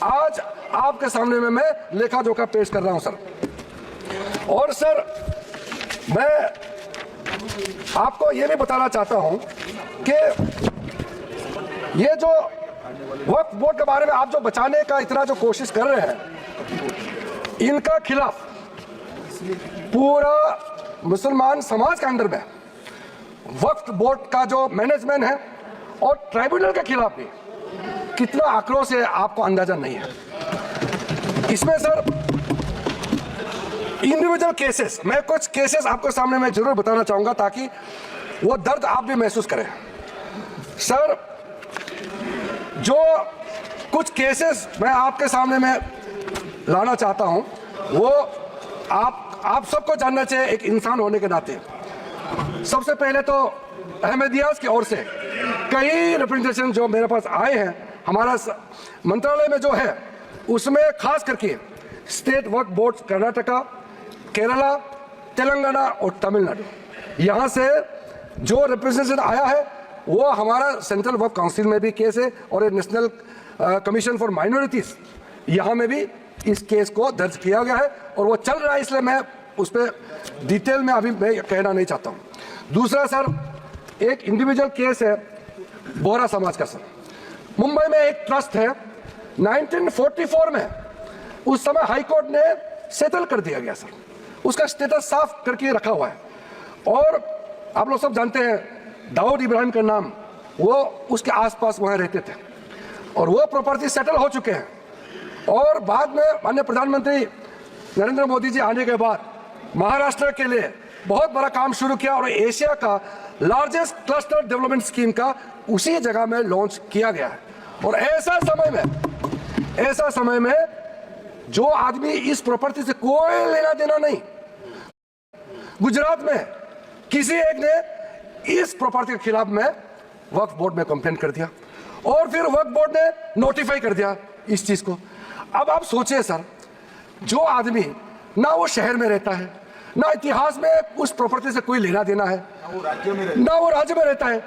आज आपके सामने में मैं लेखा जोखा पेश कर रहा हूं सर। और सर मैं आपको ये भी बताना चाहता हूं कि ये जो वक्फ बोर्ड के बारे में आप जो बचाने का इतना जो कोशिश कर रहे हैं, इनका खिलाफ पूरा मुसलमान समाज के अंदर में वक्फ बोर्ड का जो मैनेजमेंट है और ट्राइब्यूनल के खिलाफ भी कितना आक्रोश है आपको अंदाजा नहीं है। इसमें सर इंडिविजुअल केसेस, मैं कुछ केसेस आपको सामने मैं जरूर बताना चाहूंगा ताकि वो दर्द आप भी महसूस करें। सर जो कुछ केसेस मैं आपके सामने में लाना चाहता हूं वो आप सबको जानना चाहिए एक इंसान होने के नाते। सबसे पहले तो अहमदियाज की ओर से कई रिप्रेजेंटेशन जो मेरे पास आए हैं, हमारा मंत्रालय में जो है उसमें खास करके स्टेट वक्फ बोर्ड कर्नाटका, केरला, तेलंगाना और तमिलनाडु, यहाँ से जो रिप्रेजेंटेशन आया है वो हमारा सेंट्रल वक्फ काउंसिल में भी केस है और नेशनल कमीशन फॉर माइनॉरिटीज यहाँ में भी इस केस को दर्ज किया गया है और वो चल रहा है, इसलिए मैं उस पर डिटेल में अभी मैं कहना नहीं चाहता हूँ। दूसरा सर, एक इंडिविजुअल केस है बोहरा समाज का। सर मुंबई में एक ट्रस्ट है, 1944 में उस समय हाई कोर्ट ने सेटल कर दिया गया सर, उसका स्टेटस साफ करके रखा हुआ है और आप लोग सब जानते हैं दाऊद इब्राहिम का नाम, वो उसके आसपास वहाँ रहते थे और वो प्रॉपर्टी सेटल हो चुके हैं। और बाद में माननीय प्रधानमंत्री नरेंद्र मोदी जी आने के बाद महाराष्ट्र के लिए बहुत बड़ा काम शुरू किया और एशिया का लार्जेस्ट क्लस्टर डेवलपमेंट स्कीम का उसी जगह में लॉन्च किया गया है। और ऐसा समय में जो आदमी इस प्रॉपर्टी से कोई लेना देना नहीं, गुजरात में किसी एक ने इस प्रॉपर्टी के खिलाफ में वक्फ बोर्ड में कंप्लेन कर दिया और फिर वक्फ बोर्ड ने नोटिफाई कर दिया इस चीज को। अब आप सोचिए सर, जो आदमी ना वो शहर में रहता है, ना इतिहास में उस प्रॉपर्टी से कोई लेना देना है, ना वो राज्य में रहता है,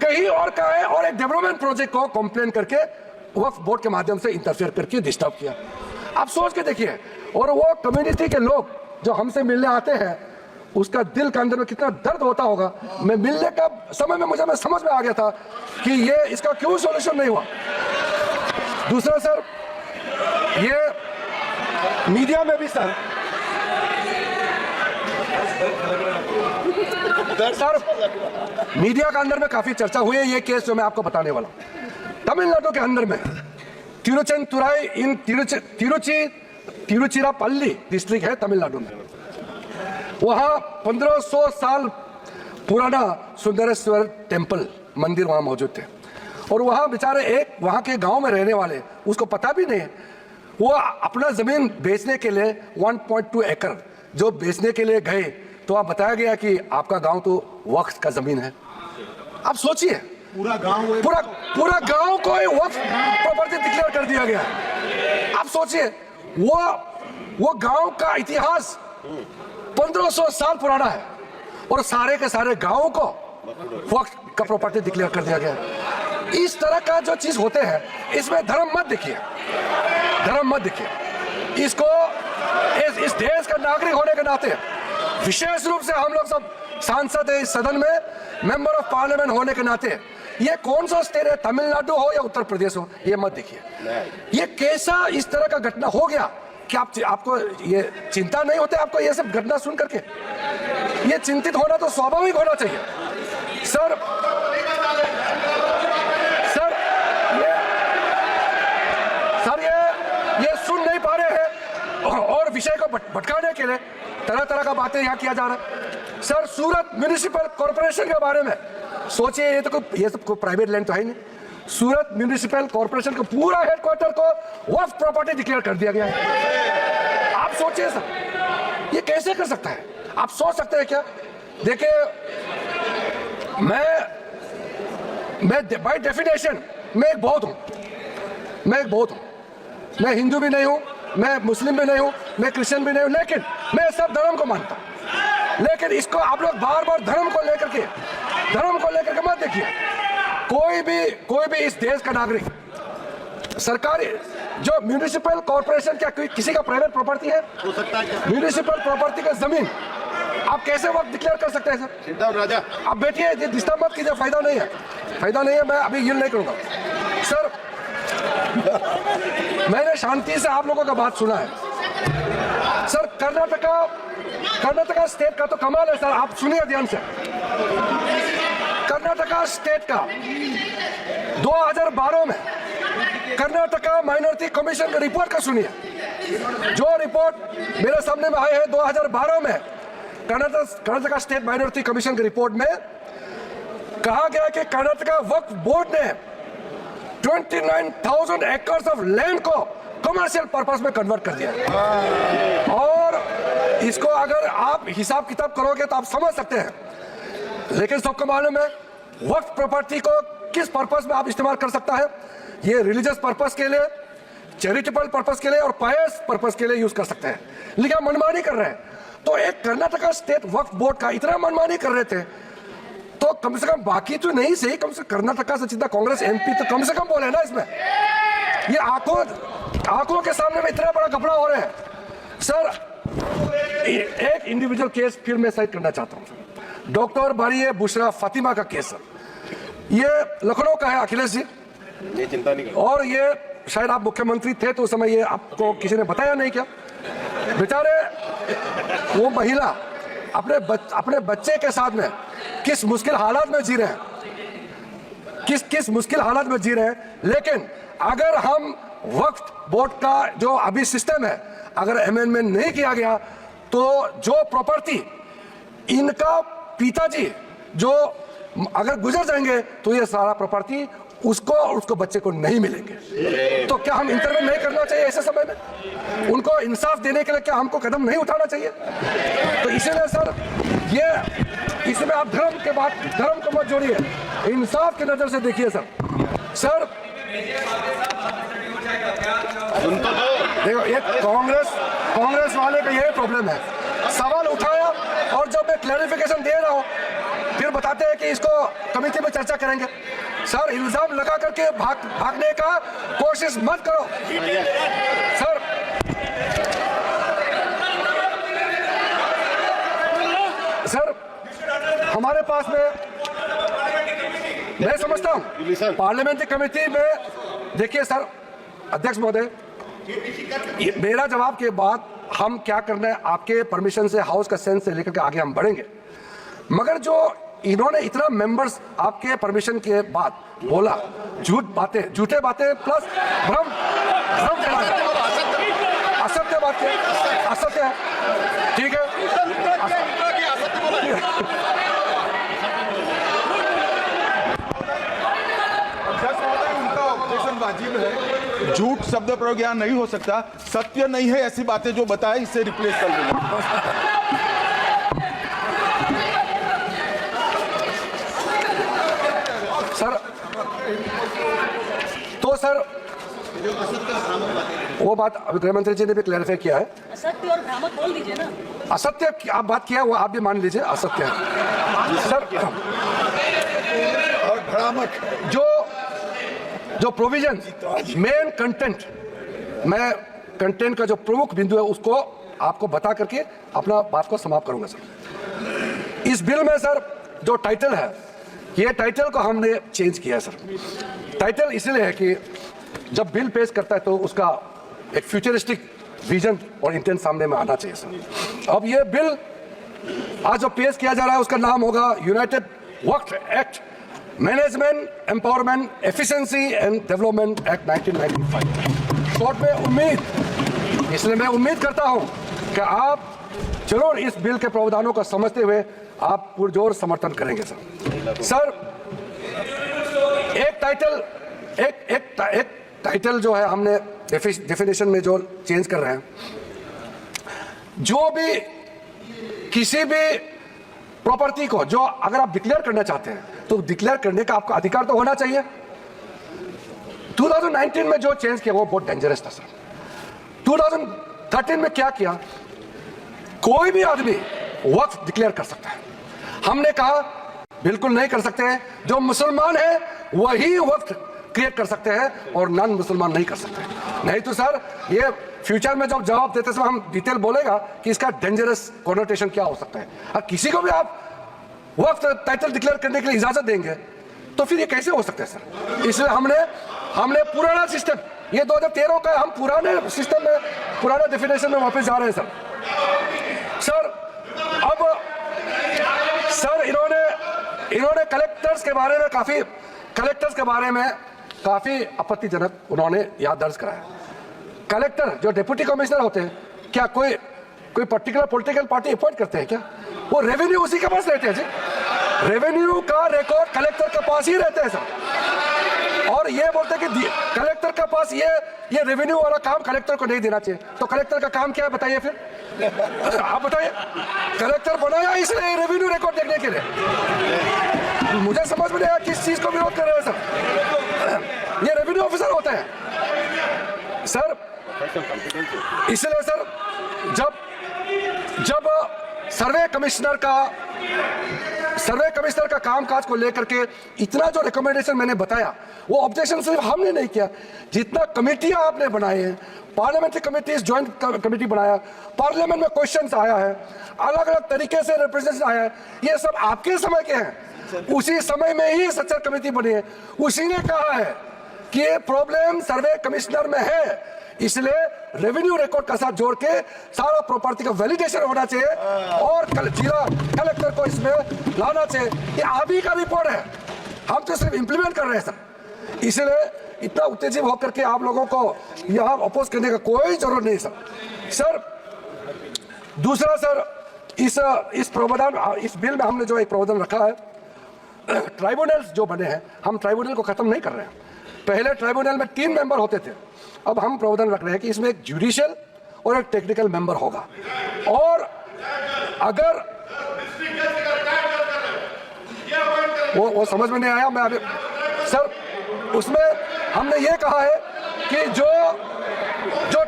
कहीं और का है और एक डेवलपमेंट प्रोजेक्ट को कंप्लेन करके वक्फ बोर्ड के माध्यम से इंटरफेयर करके डिस्टर्ब किया। आप सोच के देखिए, और वो कम्युनिटी के लोग जो हमसे मिलने आते हैं उसका दिल के अंदर में कितना दर्द होता होगा। मैं मिलने का समय में मुझे समझ में आ गया था कि ये इसका क्यों सॉल्यूशन नहीं हुआ। दूसरा सर, ये मीडिया में भी सर मीडिया के अंदर में काफी चर्चा हुई है। ये केस जो मैं आपको बताने वाला हूं, तमिलनाडु के अंदर में तिरुचेंतुराई इन तिरुचिरापल्ली डिस्ट्रिक्ट है तमिलनाडु में, वहां 1500 साल पुराना सुंदरेश्वर टेम्पल मंदिर वहां मौजूद थे और वहां बेचारे एक वहां के गांव में रहने वाले, उसको पता भी नहीं, वो अपना जमीन बेचने के लिए 1.2 एकड़ जो बेचने के लिए गए तो आप बताया गया कि आपका गांव तो वक्फ का जमीन है। आप सोचिए, पूरा गांव को वक्फ प्रॉपर्टी डिक्लेयर कर दिया गया। आप सोचिए, वो गांव का इतिहास 1500 साल पुराना है और सारे के सारे गांव को वक्फ का प्रॉपर्टी डिक्लेयर कर दिया गया। इस तरह का जो चीज होते हैं, इसमें धर्म मत देखिए, इसको इस देश का नागरिक होने के नाते विशेष रूप से हम लोग सब सांसद है इस सदन में, मेंबर ऑफ पार्लियामेंट होने के नाते, ये कौन सा स्टेट है, तमिलनाडु हो या उत्तर प्रदेश हो, ये मत देखिए। ये कैसा इस तरह का घटना हो गया कि आपको ये चिंता नहीं होते? आपको ये सब घटना सुन करके ये चिंतित होना तो स्वाभाविक होना चाहिए। सर ये सुन नहीं पा रहे हैं और विषय को भटकाने के लिए तरह तरह का बातें यहाँ किया जा रहा है। सर सूरत म्युनिसिपल कॉर्पोरेशन के बारे में सोचिए, ये सब कोई प्राइवेट लैंड तो है नहीं। सूरत म्युनिसिपल कॉर्पोरेशन का पूरा हेडक्वार्टर को वक्फ प्रॉपर्टी डिक्लेयर कर दिया गया है। आप सोचिए सर, ये कैसे कर सकता है? आप सोच सकते हैं क्या? देखिए, मैं बाय डेफिनेशन मैं एक बहुत हूं, मैं हिंदू भी नहीं हूं, मैं मुस्लिम भी नहीं हूं, मैं क्रिश्चियन भी नहीं हूं, लेकिन मैं सब धर्म को मानता हूं। लेकिन इसको आप लोग बार बार धर्म को लेकर के मत देखिए। कोई भी इस देश का नागरिक, सरकारी जो म्युनिसिपल कॉर्पोरेशन, क्या किसी का प्राइवेट प्रॉपर्टी है? हो सकता है क्या? म्युनिसिपल प्रॉपर्टी का जमीन आप कैसे वक्त डिक्लेयर कर सकते हैं सर? राजा आप बैठिए, ये डिस्टर्ब मत कीजिए, फायदा नहीं है, मैं अभी ये नहीं करूंगा। सर मैंने शांति से आप लोगों का बात सुना है। सर कर्नाटका स्टेट का तो कमाल है सर, आप सुनिए ध्यान से। कर्नाटका स्टेट का 2012 में कर्नाटका माइनॉरिटी कमीशन की रिपोर्ट का सुनिए। जो रिपोर्ट मेरे सामने में आई है 2012 में, कर्नाटका स्टेट माइनॉरिटी कमीशन की रिपोर्ट में कहा गया कि कर्नाटका वक्फ बोर्ड ने 29,000 एकर्स ऑफ लैंड को कमर्शियल पर्पस में कन्वर्ट कर दिया। और इसको अगर आप हिसाब किताब करोगे तो आप समझ सकते हैं, लेकिन सबको मालूम है वक्फ प्रॉपर्टी को किस पर्पस में आप इस्तेमाल कर सकता है। ये रिलीजियस पर्पस के लिए, चैरिटेबल पर्पस के लिए और पायस पर्पस के लिए यूज कर सकते हैं, लेकिन आप मनमानी कर रहे हैं। तो एक कर्नाटका स्टेट वक्फ बोर्ड का इतना मनमानी कर रहे थे, तो कम से कम बाकी तो नहीं सही, कम से कर्नाटका से जितना कांग्रेस एमपी तो कम से कम बोले ना इसमें। ये आंखों के सामने में इतना बड़ा घपला हो रहा है सर। एक इंडिविजुअल केस फिर मैं साइड करना चाहता हूं, डॉक्टर बारिये बुशरा फातिमा का केस सर। ये लखनऊ का है, अखिलेश जी, ये चिंता नहीं करो। और ये शायद आप मुख्यमंत्री थे तो उस समय ये आपको किसी ने बताया नहीं क्या? बेचारे वो महिला अपने बच्चे के साथ में किस मुश्किल हालात में जी रहे हैं, किस मुश्किल हालात में जी रहे हैं। लेकिन अगर हम वक्फ बोर्ड का जो अभी सिस्टम है अगर अमेंडमेंट नहीं किया गया तो जो प्रॉपर्टी इनका पिताजी जो अगर गुजर जाएंगे तो ये सारा प्रॉपर्टी उसको और उसको बच्चे को नहीं मिलेंगे। तो क्या हम इंटरवेंट नहीं करना चाहिए ऐसे समय में? उनको इंसाफ देने के लिए क्या हमको कदम नहीं उठाना चाहिए? तो इसीलिए सर ये इसमें आप धर्म को मत जोड़िए, इंसाफ की नजर से देखिए सर। सर देखो, ये कांग्रेस वाले का यही प्रॉब्लम है, सवाल उठाया और जब मैं क्लैरिफिकेशन दे रहा हूं फिर बताते हैं कि इसको कमेटी में चर्चा करेंगे। सर इल्जाम लगा करके भागने का कोशिश मत करो सर हमारे पास में मैं समझता हूं पार्लियामेंट्री कमेटी में देखिए सर, अध्यक्ष महोदय, मेरा जवाब के बाद हम क्या करना है आपके परमिशन से, हाउस का सेंस से लेकर के आगे हम बढ़ेंगे। मगर जो इन्होंने इतना मेंबर्स आपके परमिशन के बाद बोला, झूठे बातें प्लस भ्रम असत्य बात असत्य है, ठीक है। उनका ऑब्जेक्शन वाजिब है, झूठ शब्द प्रयोग यहाँ नहीं हो सकता, सत्य नहीं है ऐसी बातें जो बताए इससे रिप्लेस कर देंगे। सर तो सर वो बात गृह मंत्री जी ने भी क्लैरिफाई किया है। असत्य और भ्रामक बोल दीजिए ना। असत्य आप बात किया वो आप भी मान लीजिए असत्य है सर। और भ्रामक जो प्रोविजन मेन कंटेंट, मैं कंटेंट का जो प्रमुख बिंदु है उसको आपको बता करके अपना बात को समाप्त करूंगा सर। इस बिल में सर जो टाइटल है, ये टाइटल को हमने चेंज किया है सर। टाइटल इसलिए है कि जब बिल पेश करता है तो उसका एक फ्यूचरिस्टिक विजन और इंटेंट सामने में आना चाहिए सर। अब ये बिल आज जो पेश किया जा रहा है उसका नाम होगा United Waqf act, management empowerment efficiency and development act 1995। Short में उम्मीद, इसलिए मैं उम्मीद करता हूं कि आप जरूर इस बिल के प्रावधानों को समझते हुए आप पुरजोर समर्थन करेंगे सर। सर एक टाइटल जो है हमने डेफिनेशन में जो चेंज कर रहे हैं, जो भी किसी भी प्रॉपर्टी को जो अगर आप डिक्लेयर करना चाहते हैं तो डिक्लेयर करने का आपका अधिकार तो होना चाहिए। 2019 में जो चेंज किया वो बहुत डेंजरस था सर। 2013 में क्या किया, कोई भी आदमी वक्फ डिक्लेयर कर सकता है। हमने कहा बिल्कुल नहीं कर सकते हैं, जो मुसलमान है वही वक्फ क्रिएट कर सकते हैं और नॉन मुसलमान नहीं कर सकते। नहीं तो सर ये फ्यूचर में जब जवाब देते समय हम डिटेल बोलेगा कि इसका डेंजरस कॉनोटेशन क्या हो सकता है। और किसी को भी आप वक्फ टाइटल डिक्लेयर करने के लिए इजाजत देंगे तो फिर ये कैसे हो सकता है सर। इसलिए हमने पुराना सिस्टम, ये 2013 का हम पुराने सिस्टम में, पुराने डेफिनेशन में वापस जा रहे हैं सर। अब सर इन्होंने कलेक्टर्स के बारे में काफी आपत्तिजनक उन्होंने याद दर्ज कराया। कलेक्टर जो डिप्टी कमिश्नर होते हैं, क्या कोई पर्टिकुलर पॉलिटिकल पार्टी अपॉइंट करते हैं क्या? वो रेवेन्यू उसी के पास रहते हैं जी। रेवेन्यू का रिकॉर्ड कलेक्टर के पास ही रहते हैं सर। और ये बोलते हैं कि कलेक्टर के पास ये रेवेन्यू वाला काम कलेक्टर को नहीं देना चाहिए। तो कलेक्टर का काम क्या है बताइए फिर? आप बताइए। कलेक्टर बनाया इसलिए रेवेन्यू रिकॉर्ड देखने के लिए। मुझे समझ में नहीं आया किस चीज को विरोध कर रहे हैं सर। ये रेवेन्यू ऑफिसर होते हैं सर। इसलिए सर जब सर्वे कमिश्नर का कामकाज को लेकर के इतना जो रिकमेंडेशन मैंने बताया, वो ऑब्जेक्शन सिर्फ हमने नहीं किया, जितना कमेटियां आपने बनाए हैं, पार्लियामेंट्री कमेटी ज्वाइंट कमेटी बनाया, पार्लियामेंट में क्वेश्चंस आया है, अलग अलग तरीके से रिप्रेजेंटेशन आया है, ये सब आपके समय के हैं। उसी समय में ही सच्चर कमेटी बनी है। उसी ने कहा है कि ये प्रॉब्लम सर्वे कमिश्नर में है, इसलिए रेवेन्यू रिकॉर्ड का साथ जोड़ के सारा प्रॉपर्टी का वैलिडेशन होना चाहिए और जिला कलेक्टर को इसमें लाना चाहिए। ये आप ही का रिपोर्ट है, हम तो सिर्फ इंप्लीमेंट कर रहे हैं सर। इसलिए इतना उत्तेजित होकर के आप लोगों को यहाँ अपोज करने का कोई जरूरत नहीं सर। दूसरा सर, इस प्रावधान, इस बिल में हमने जो एक प्रावधान रखा है, ट्राइब्यूनल्स जो बने हैं, हम ट्राइब्यूनल को खत्म नहीं कर रहे हैं। पहले ट्राइब्यूनल में 3 मेंबर होते थे, अब हम प्रावधान रख रहे हैं कि इसमें एक जुडिशियल और एक टेक्निकल मेंबर होगा। और अगर वो समझ में नहीं आया, मैं अभी सर उसमें हमने ये कहा है कि जो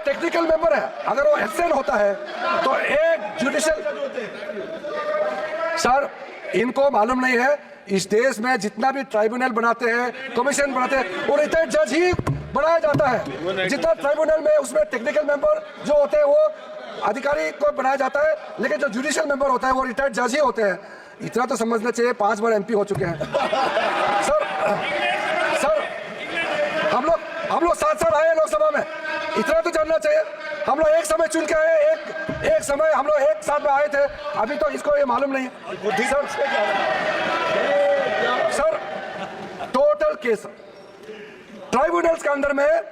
टेक्निकल मेंबर है, अगर वो एब्सेंट होता है तो एक जुडिशियल, सर इनको मालूम नहीं है इस देश में जितना भी ट्राइब्यूनल बनाते हैं, कमीशन बनाते हैं, वो रिटायर्ड जज ही बनाया जाता है। जितना ट्राइब्यूनल में उसमें टेक्निकल मेंबर जो होते हैं वो अधिकारी को बनाया जाता है, लेकिन जो जुडिशियल मेंबर होता है वो रिटायर्ड जज ही होते हैं। इतना तो समझना चाहिए, 5 बार MP हो चुके हैं सर हम लोग 7 साल आए लोकसभा में, इतना तो जानना चाहिए। हम लोग एक समय चुन के आए, एक समय हम लोग एक साथ में आए थे, अभी तो इसको ये मालूम नहीं है सर। टोटल केस ट्राइब्यूनल्स के अंदर में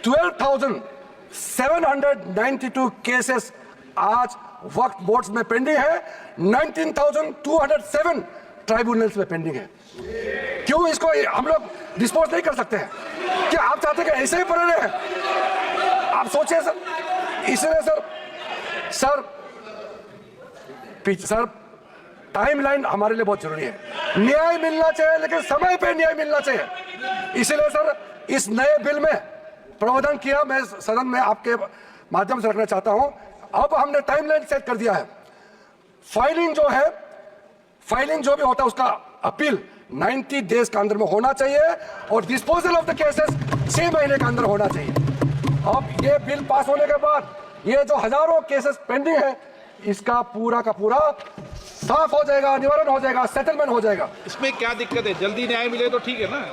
12,792 केसेस आज वक्फ बोर्ड्स में पेंडिंग है, 19,207 ट्राइब्यूनल्स में पेंडिंग है। क्यों इसको हम लोग डिस्पोज नहीं कर सकते हैं? क्या आप चाहते हैं कि ऐसे ही पड़े रहे? आप सोचिए सर। इसलिए सर टाइमलाइन हमारे लिए बहुत जरूरी है। न्याय मिलना चाहिए, लेकिन समय पे न्याय मिलना चाहिए। इसलिए सर इस नए बिल में प्रावधान किया, मैं सदन में आपके माध्यम से रखना चाहता हूं। अब हमने टाइमलाइन सेट कर दिया है। फाइलिंग जो भी होता है उसका अपील 90 डेज के अंदर में होना चाहिए और डिस्पोजल ऑफ द केसेस 6 महीने के अंदर होना चाहिए। अब ये बिल पास होने के बाद ये जो हजारों केसेस पेंडिंग है, इसका पूरा का पूरा साफ हो जाएगा, निवारण हो जाएगा, सेटलमेंट हो जाएगा। इसमें क्या दिक्कत है? जल्दी न्याय मिले तो ठीक है ना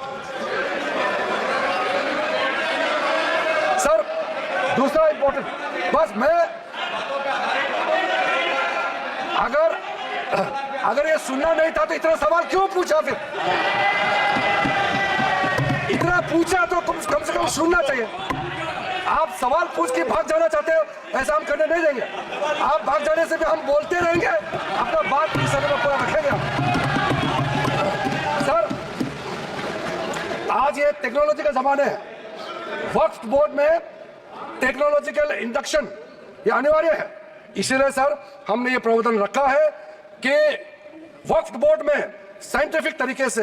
सर। दूसरा इंपॉर्टेंट, बस मैं अगर ये सुनना नहीं था तो इतना सवाल क्यों पूछा? फिर इतना पूछा तो कम से कम सुनना चाहिए। आप सवाल पूछ के भाग जाना चाहते हो, ऐसा हम करने नहीं देंगे। आप भाग जाने से भी हम बोलते रहेंगे, अपना बात की समय में पूरा रखेंगे। सर आज ये टेक्नोलॉजी का जमाना है, वक्फ बोर्ड में टेक्नोलॉजिकल इंडक्शन ये अनिवार्य है। इसलिए सर हमने ये प्रावधान रखा है कि वक्फ बोर्ड में साइंटिफिक तरीके से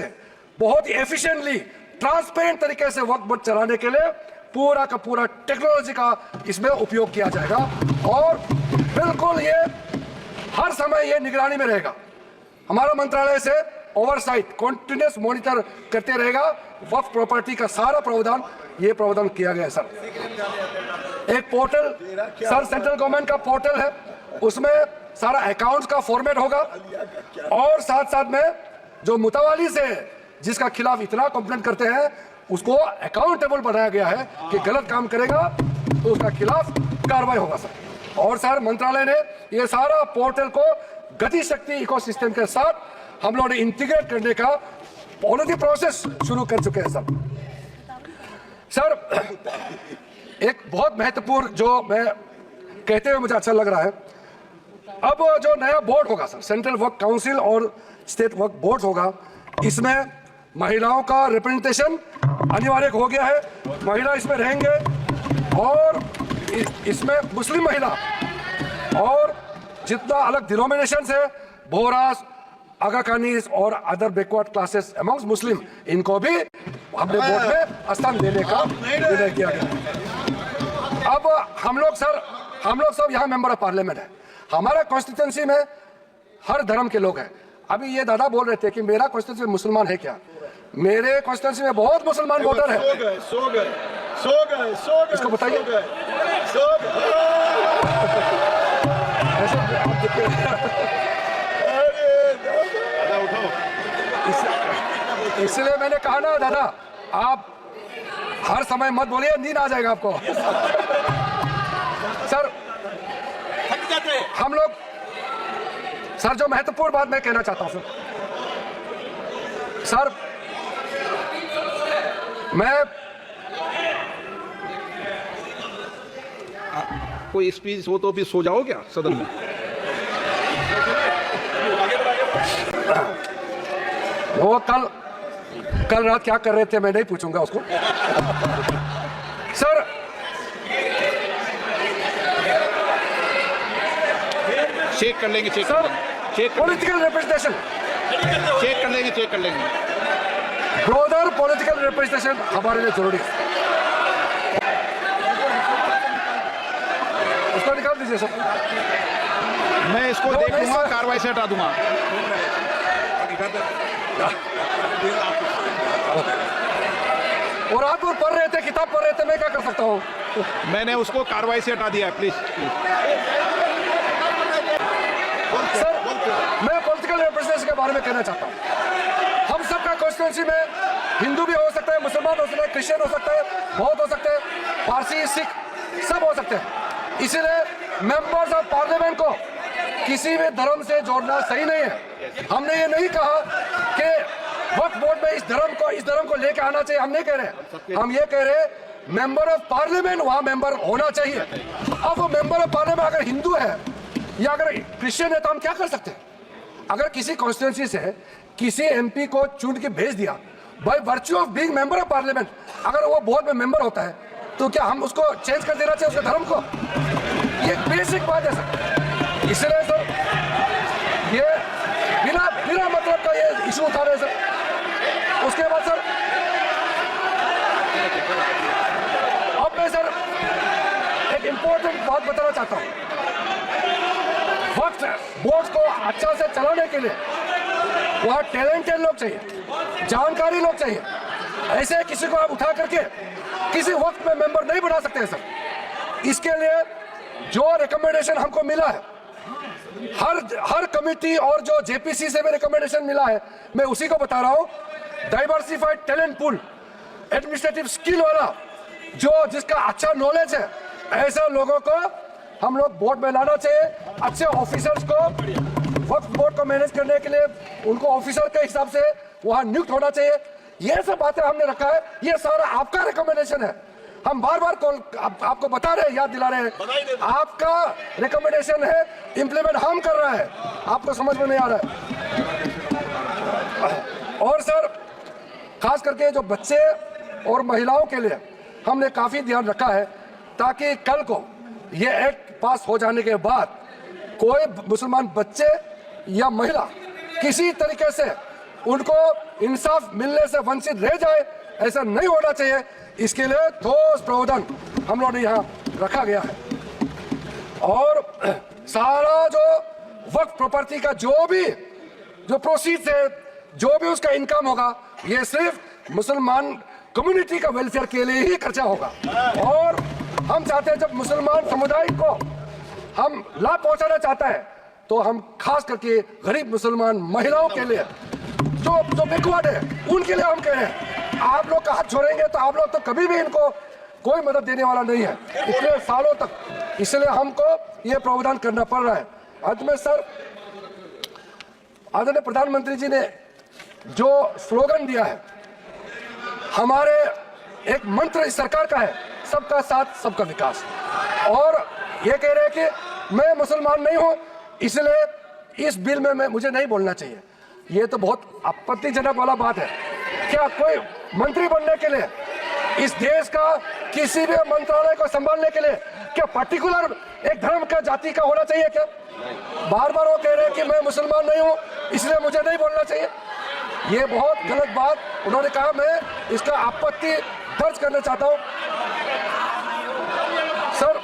बहुत ही एफिशिएंटली ट्रांसपेरेंट तरीके से वक्फ बोर्ड चलाने के लिए पूरा का पूरा टेक्नोलॉजी का इसमें उपयोग किया जाएगा और बिल्कुल ये हर समय ये निगरानी में रहेगा। हमारा मंत्रालय से ओवरसाइट कंटिन्यूस मॉनिटर करते रहेगा। वक्फ प्रॉपर्टी का सारा प्रावधान ये प्रावधान किया गया है सर। एक पोर्टल सर सेंट्रल गवर्नमेंट का पोर्टल है, उसमें सारा अकाउंट्स का फॉर्मेट होगा और साथ साथ में जो मुतवाली से जिसका खिलाफ इतना कंप्लेंट करते हैं उसको अकाउंटेबल बनाया गया है कि गलत काम करेगा तो उसका खिलाफ कार्रवाई होगा सर। और सर मंत्रालय ने ये सारा पोर्टल को गति शक्ति इकोसिस्टम के साथ हम लोगों ने इंटीग्रेट करने का ऑलरेडी प्रोसेस शुरू कर चुके हैं सर। सर, एक बहुत महत्वपूर्ण जो मैं कहते हुए मुझे अच्छा लग रहा है, अब जो नया बोर्ड होगा सर, सेंट्रल वर्क काउंसिल और स्टेट वर्क बोर्ड होगा, इसमें महिलाओं का रिप्रेजेंटेशन अनिवार्य हो गया है। महिला इसमें रहेंगे और इसमें मुस्लिम महिला और जितना अलग डिनोमिनेशंस है, बोहरास, आगा खानीज और अदर बैकवर्ड क्लासेस अमंग्स मुस्लिम, इनको भी हमने बोर्ड में स्थान देने का निर्णय किया गया। अब हम लोग सब यहाँ मेंबर ऑफ पार्लियामेंट है। हमारा कॉन्स्टिट्यूंसी में हर धर्म के लोग हैं। अभी ये दादा बोल रहे थे कि मेरा कॉन्स्टिट्यूंसी मुसलमान है क्या? मेरे कॉन्स्टिट्यूंसी में बहुत मुसलमान वोटर है। सो गए इसको बताइए। इसलिए मैंने कहा ना दादा, आप हर समय मत बोलिए, नींद आ जाएगा आपको। सर, हम लोग सर जो महत्वपूर्ण बात मैं कहना चाहता हूं सर, मैं कोई स्पीच हो तो भी सो जाओ क्या सदन में? वो कल रात क्या कर रहे थे मैं नहीं पूछूंगा उसको। सर, चेक कर लेंगे, पॉलिटिकल रिप्रेजेंटेशन चेक कर लेंगे। ब्रोदर पॉलिटिकल रिप्रेजेंटेशन हमारे लिए जरूरी है। उसको निकाल दीजिए सर। मैं इसको नहीं, देख लूंगा, सर। कार्रवाई से हटा दूंगा। और आप पढ़ रहे थे, किताब पढ़ रहे थे, मैं क्या कर सकता हूँ? मैंने उसको कार्रवाई से हटा दिया, प्लीज। सर, मैं पॉलिटिकल रिप्रेजेंटेशन के बारे में कहना चाहता हूँ। हम सबका कॉन्स्टिट्यूंसी में हिंदू भी हो सकता है, मुसलमान हो सकता है, क्रिश्चियन हो सकता है, बौद्ध हो सकते हैं, पारसी, सिख सब हो सकते हैं। इसीलिए मेंबर्स ऑफ पार्लियामेंट को किसी भी धर्म से जोड़ना सही नहीं है। हमने ये नहीं कहा कि वक्फ बोर्ड में इस धर्म को लेके आना चाहिए, हम नहीं कह रहे। हम ये कह रहे मेंबर ऑफ पार्लियामेंट वहां मेंबर होना चाहिए। अब वो मेंबर ऑफ पार्लियामेंट अगर हिंदू है या अगर क्रिश्चियन है तो हम क्या कर सकते हैं? अगर किसी कॉन्स्टिट्यूंसी से किसी एमपी को चुन के भेज दिया by virtue of being member of parliament, अगर वो बोर्ड में मेंबर होता है तो क्या हम उसको चेंज कर देना चाहिए उसके धर्म को? ये बेसिक बात है सर। इसलिए सर ये बिना मतलब का ये इशू उठा रहे सर। उसके बाद सर अब मैं सर एक इंपॉर्टेंट बात बताना चाहता हूं। वक्त बोर्ड को अच्छा से चलाने के लिए वहां टैलेंटेड लोग चाहिए, जानकारी लोग चाहिए। ऐसे किसी को आप उठा करके किसी वक्त में मेंबर नहीं बना सकते हैं सर। इसके लिए जो रिकमेंडेशन हमको मिला है, हर कमिटी और जो जेपीसी से भी रिकमेंडेशन मिला है, मैं उसी को बता रहा हूं। Diversified talent pool, administrative skill वाला जिसका अच्छा नॉलेज है, ऐसे लोगों को हम लोग बोर्ड में लाना चाहिए। अच्छे ऑफिसर्स को वक्फ बोर्ड को मैनेज करने के लिए उनको ऑफिसर के हिसाब से वहां नियुक्त होना चाहिए। ये सब बातें हमने रखा है, ये सारा आपका रिकमेंडेशन है। हम बार बार आपको बता रहे हैं, याद दिला रहे हैं, आपका रिकमेंडेशन है, इंप्लीमेंट हम कर रहा है, आपको समझ में नहीं आ रहा है। और सर खास करके जो बच्चे और महिलाओं के लिए हमने काफी ध्यान रखा है, ताकि कल को ये एक्ट पास हो जाने के बाद कोई मुसलमान बच्चे या महिला किसी तरीके से उनको इंसाफ मिलने से वंचित रह जाए, ऐसा नहीं होना चाहिए। इसके लिए ठोस प्रावधान हम लोगों ने यहाँ रखा गया है। और सारा जो वक्फ प्रॉपर्टी का जो प्रोसीड्स है, जो भी उसका इनकम होगा, ये सिर्फ मुसलमान कम्युनिटी का वेलफेयर के लिए ही खर्चा होगा। और हम चाहते हैं जब मुसलमान समुदाय को हम लाभ पहुंचाना चाहता है तो हम खास करके गरीब मुसलमान महिलाओं के लिए जो बैकवर्ड है उनके लिए हम कह रहे हैं, आप लोग का हाथ छोड़ेंगे तो आप लोग तो कभी भी इनको कोई मदद देने वाला नहीं है इतने सालों तक। इसलिए हमको ये प्रावधान करना पड़ रहा है। अंत में सर, आदरणीय प्रधानमंत्री जी ने जो स्लोगन दिया है, हमारे एक मंत्र इस सरकार का है, सबका साथ सबका विकास। और ये कह रहे हैं कि मैं मुसलमान नहीं हूं इसलिए इस बिल में मुझे नहीं बोलना चाहिए। ये तो बहुत आपत्तिजनक वाला बात है। क्या कोई मंत्री बनने के लिए, इस देश का किसी भी मंत्रालय को संभालने के लिए क्या पर्टिकुलर एक धर्म का, जाति का होना चाहिए क्या? बार बार वो कह रहे हैं कि मैं मुसलमान नहीं हूं इसलिए मुझे नहीं बोलना चाहिए। ये बहुत गलत बात उन्होंने कहा। मैं इसका आपत्ति दर्ज करना चाहता हूं। सर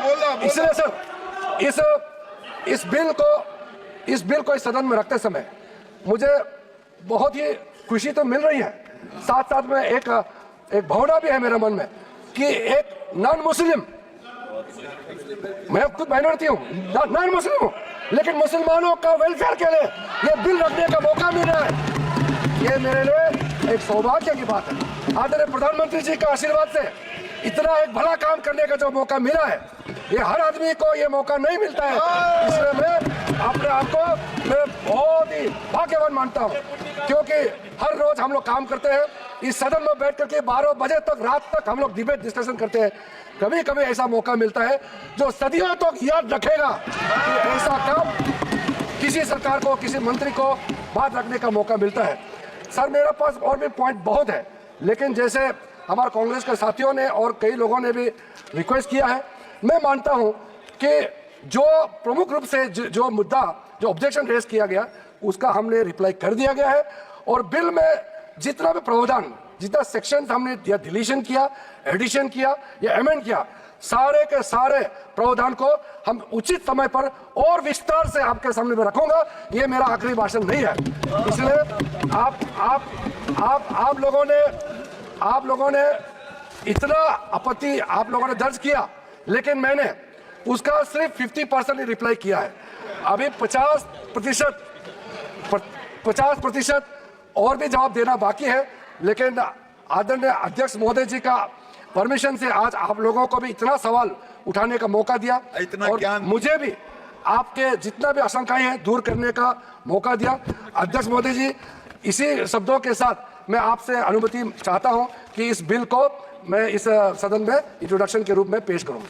बोला इसलिए सर इस बिल को इस सदन में रखते समय मुझे बहुत ही खुशी तो मिल रही है, साथ साथ में एक भावना भी है मेरे मन में कि एक नॉन मुस्लिम, मैं खुद माइनॉरिटी हूँ, नॉन मुस्लिम हूँ, लेकिन मुसलमानों का वेलफेयर के लिए ये बिल रखने का मौका मिल रहा है। ये मेरे लिए एक सौभाग्य की बात है। आदरणीय प्रधानमंत्री जी का आशीर्वाद से इतना एक भला काम करने का जो मौका मिला है, ये हर आदमी को ये मौका नहीं मिलता है। इसलिए मैं अपने आप को मैं बहुत ही भाग्यवान मानता हूँ, क्योंकि हर रोज हम लोग काम करते हैं इस सदन में बैठ करके 12 बजे तक, रात तक हम लोग डिबेट डिस्कशन करते हैं। कभी कभी ऐसा मौका मिलता है जो सदियों तक याद रखेगा कि ऐसा काम किसी सरकार को, किसी मंत्री को बात रखने का मौका मिलता है। सर मेरे पास और भी पॉइंट बहुत है, लेकिन जैसे हमारे कांग्रेस के साथियों ने और कई लोगों ने भी रिक्वेस्ट किया है, मैं मानता हूं कि जो प्रमुख रूप से जो मुद्दा, जो ऑब्जेक्शन रेज किया गया, उसका हमने रिप्लाई कर दिया गया है। और बिल में जितना भी प्रावधान, जितना सेक्शन हमने या डिलीशन किया, एडिशन किया या अमेंड किया, सारे के सारे प्रावधान को हम उचित समय पर और विस्तार से आपके सामने में रखूंगा। ये मेरा आखिरी भाषण नहीं है। इसलिए आप लोगों ने इतना आपत्ति आप लोगों ने दर्ज किया, लेकिन मैंने उसका सिर्फ 50% ही रिप्लाई किया है। अभी 50% और भी जवाब देना बाकी है, लेकिन आदरणीय अध्यक्ष महोदय जी का परमिशन से आज आप लोगों को भी इतना सवाल उठाने का मौका दिया, इतना और ज्ञान मुझे भी आपके जितना भी आशंकाएं हैं दूर करने का मौका दिया। अध्यक्ष महोदय जी, इसी शब्दों के साथ मैं आपसे अनुमति चाहता हूं कि इस बिल को मैं इस सदन में इंट्रोडक्शन के रूप में पेश करूं।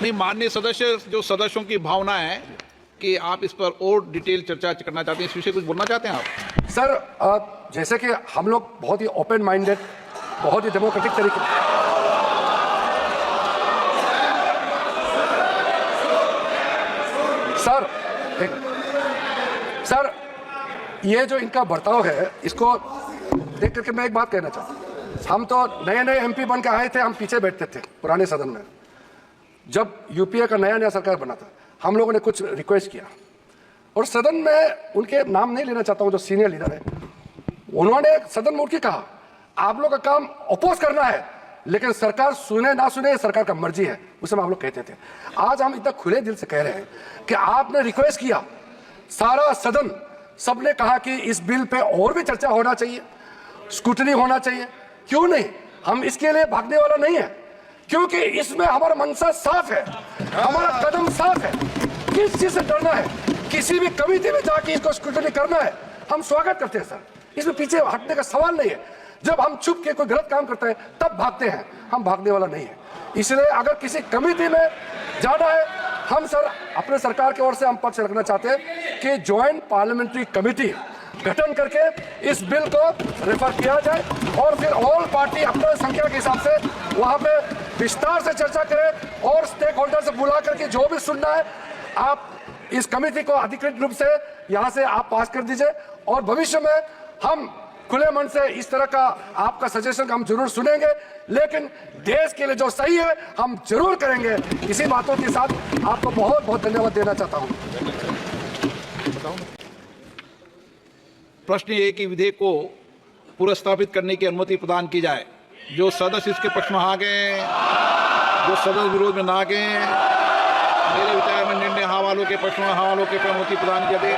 नहीं, माननीय सदस्य, जो सदस्यों की भावना है कि आप इस पर और डिटेल चर्चा करना चाहते हैं, इस विषय कुछ बोलना चाहते हैं आप? सर जैसे कि हम लोग बहुत ही ओपन माइंडेड, बहुत ही डेमोक्रेटिक तरीके, सर ये जो इनका बर्ताव है, इसको देख करके मैं एक बात कहना चाहता हूँ। हम तो नए एमपी बन के आए थे, हम पीछे बैठते थे पुराने सदन में। जब यूपीए का नया सरकार बना था, हम लोगों ने कुछ रिक्वेस्ट किया, और सदन में उनके नाम नहीं लेना चाहता हूं, जो सीनियर लीडर है, उन्होंने सदन में उठ के कहा, आप लोग का काम अपोज करना है, लेकिन सरकार सुने ना सुने सरकार का मर्जी है। उस समय आप लोग कहते थे। आज हम इतना खुले दिल से कह रहे हैं कि आपने रिक्वेस्ट किया, सारा सदन सबने कहा कि इस बिल पे और भी चर्चा होना चाहिए, स्क्रूटनी होना चाहिए। क्यों नहीं? हम इसके लिए भागने वाला नहीं है, क्योंकि इसमें हमारा मंशा साफ है, हमारा कदम साफ है। किस चीज से डरना है? किसी भी कमिटी में जाके इसको स्क्रूटनी करना है, हम स्वागत करते हैं सर, इसमें पीछे हटने का सवाल नहीं है। जब हम छुप के कोई गलत काम करता है तब भागते हैं, हम भागने वाला नहीं है। इसलिए अगर किसी कमिटी में जाना है, हम सर अपने सरकार की ओर से हम पक्ष रखना चाहते हैं कि ज्वाइंट पार्लियामेंट्री कमेटी गठन करके इस बिल को रेफर किया जाए, और फिर ऑल पार्टी अपने संख्या के हिसाब से वहां पे विस्तार से चर्चा करें, और स्टेक होल्डर से बुला करके जो भी सुनना है, आप इस कमेटी को अधिकृत रूप से यहां से आप पास कर दीजिए। और भविष्य में हम खुले मन से इस तरह का आपका सजेशन हम जरूर सुनेंगे, लेकिन देश के लिए जो सही है हम जरूर करेंगे। इसी बातों के साथ आपको बहुत बहुत धन्यवाद देना चाहता हूं। प्रश्न ये कि विधेयक को पुनर्स्थापित करने की अनुमति प्रदान की जाए। जो सदस्य इसके पक्ष में आ गए, जो सदस्य विरोध में ना गए, मेरे विचार में निर्णय हाँ वालों के पक्ष में, हाँ वालों के अनुमति प्रदान किया दे।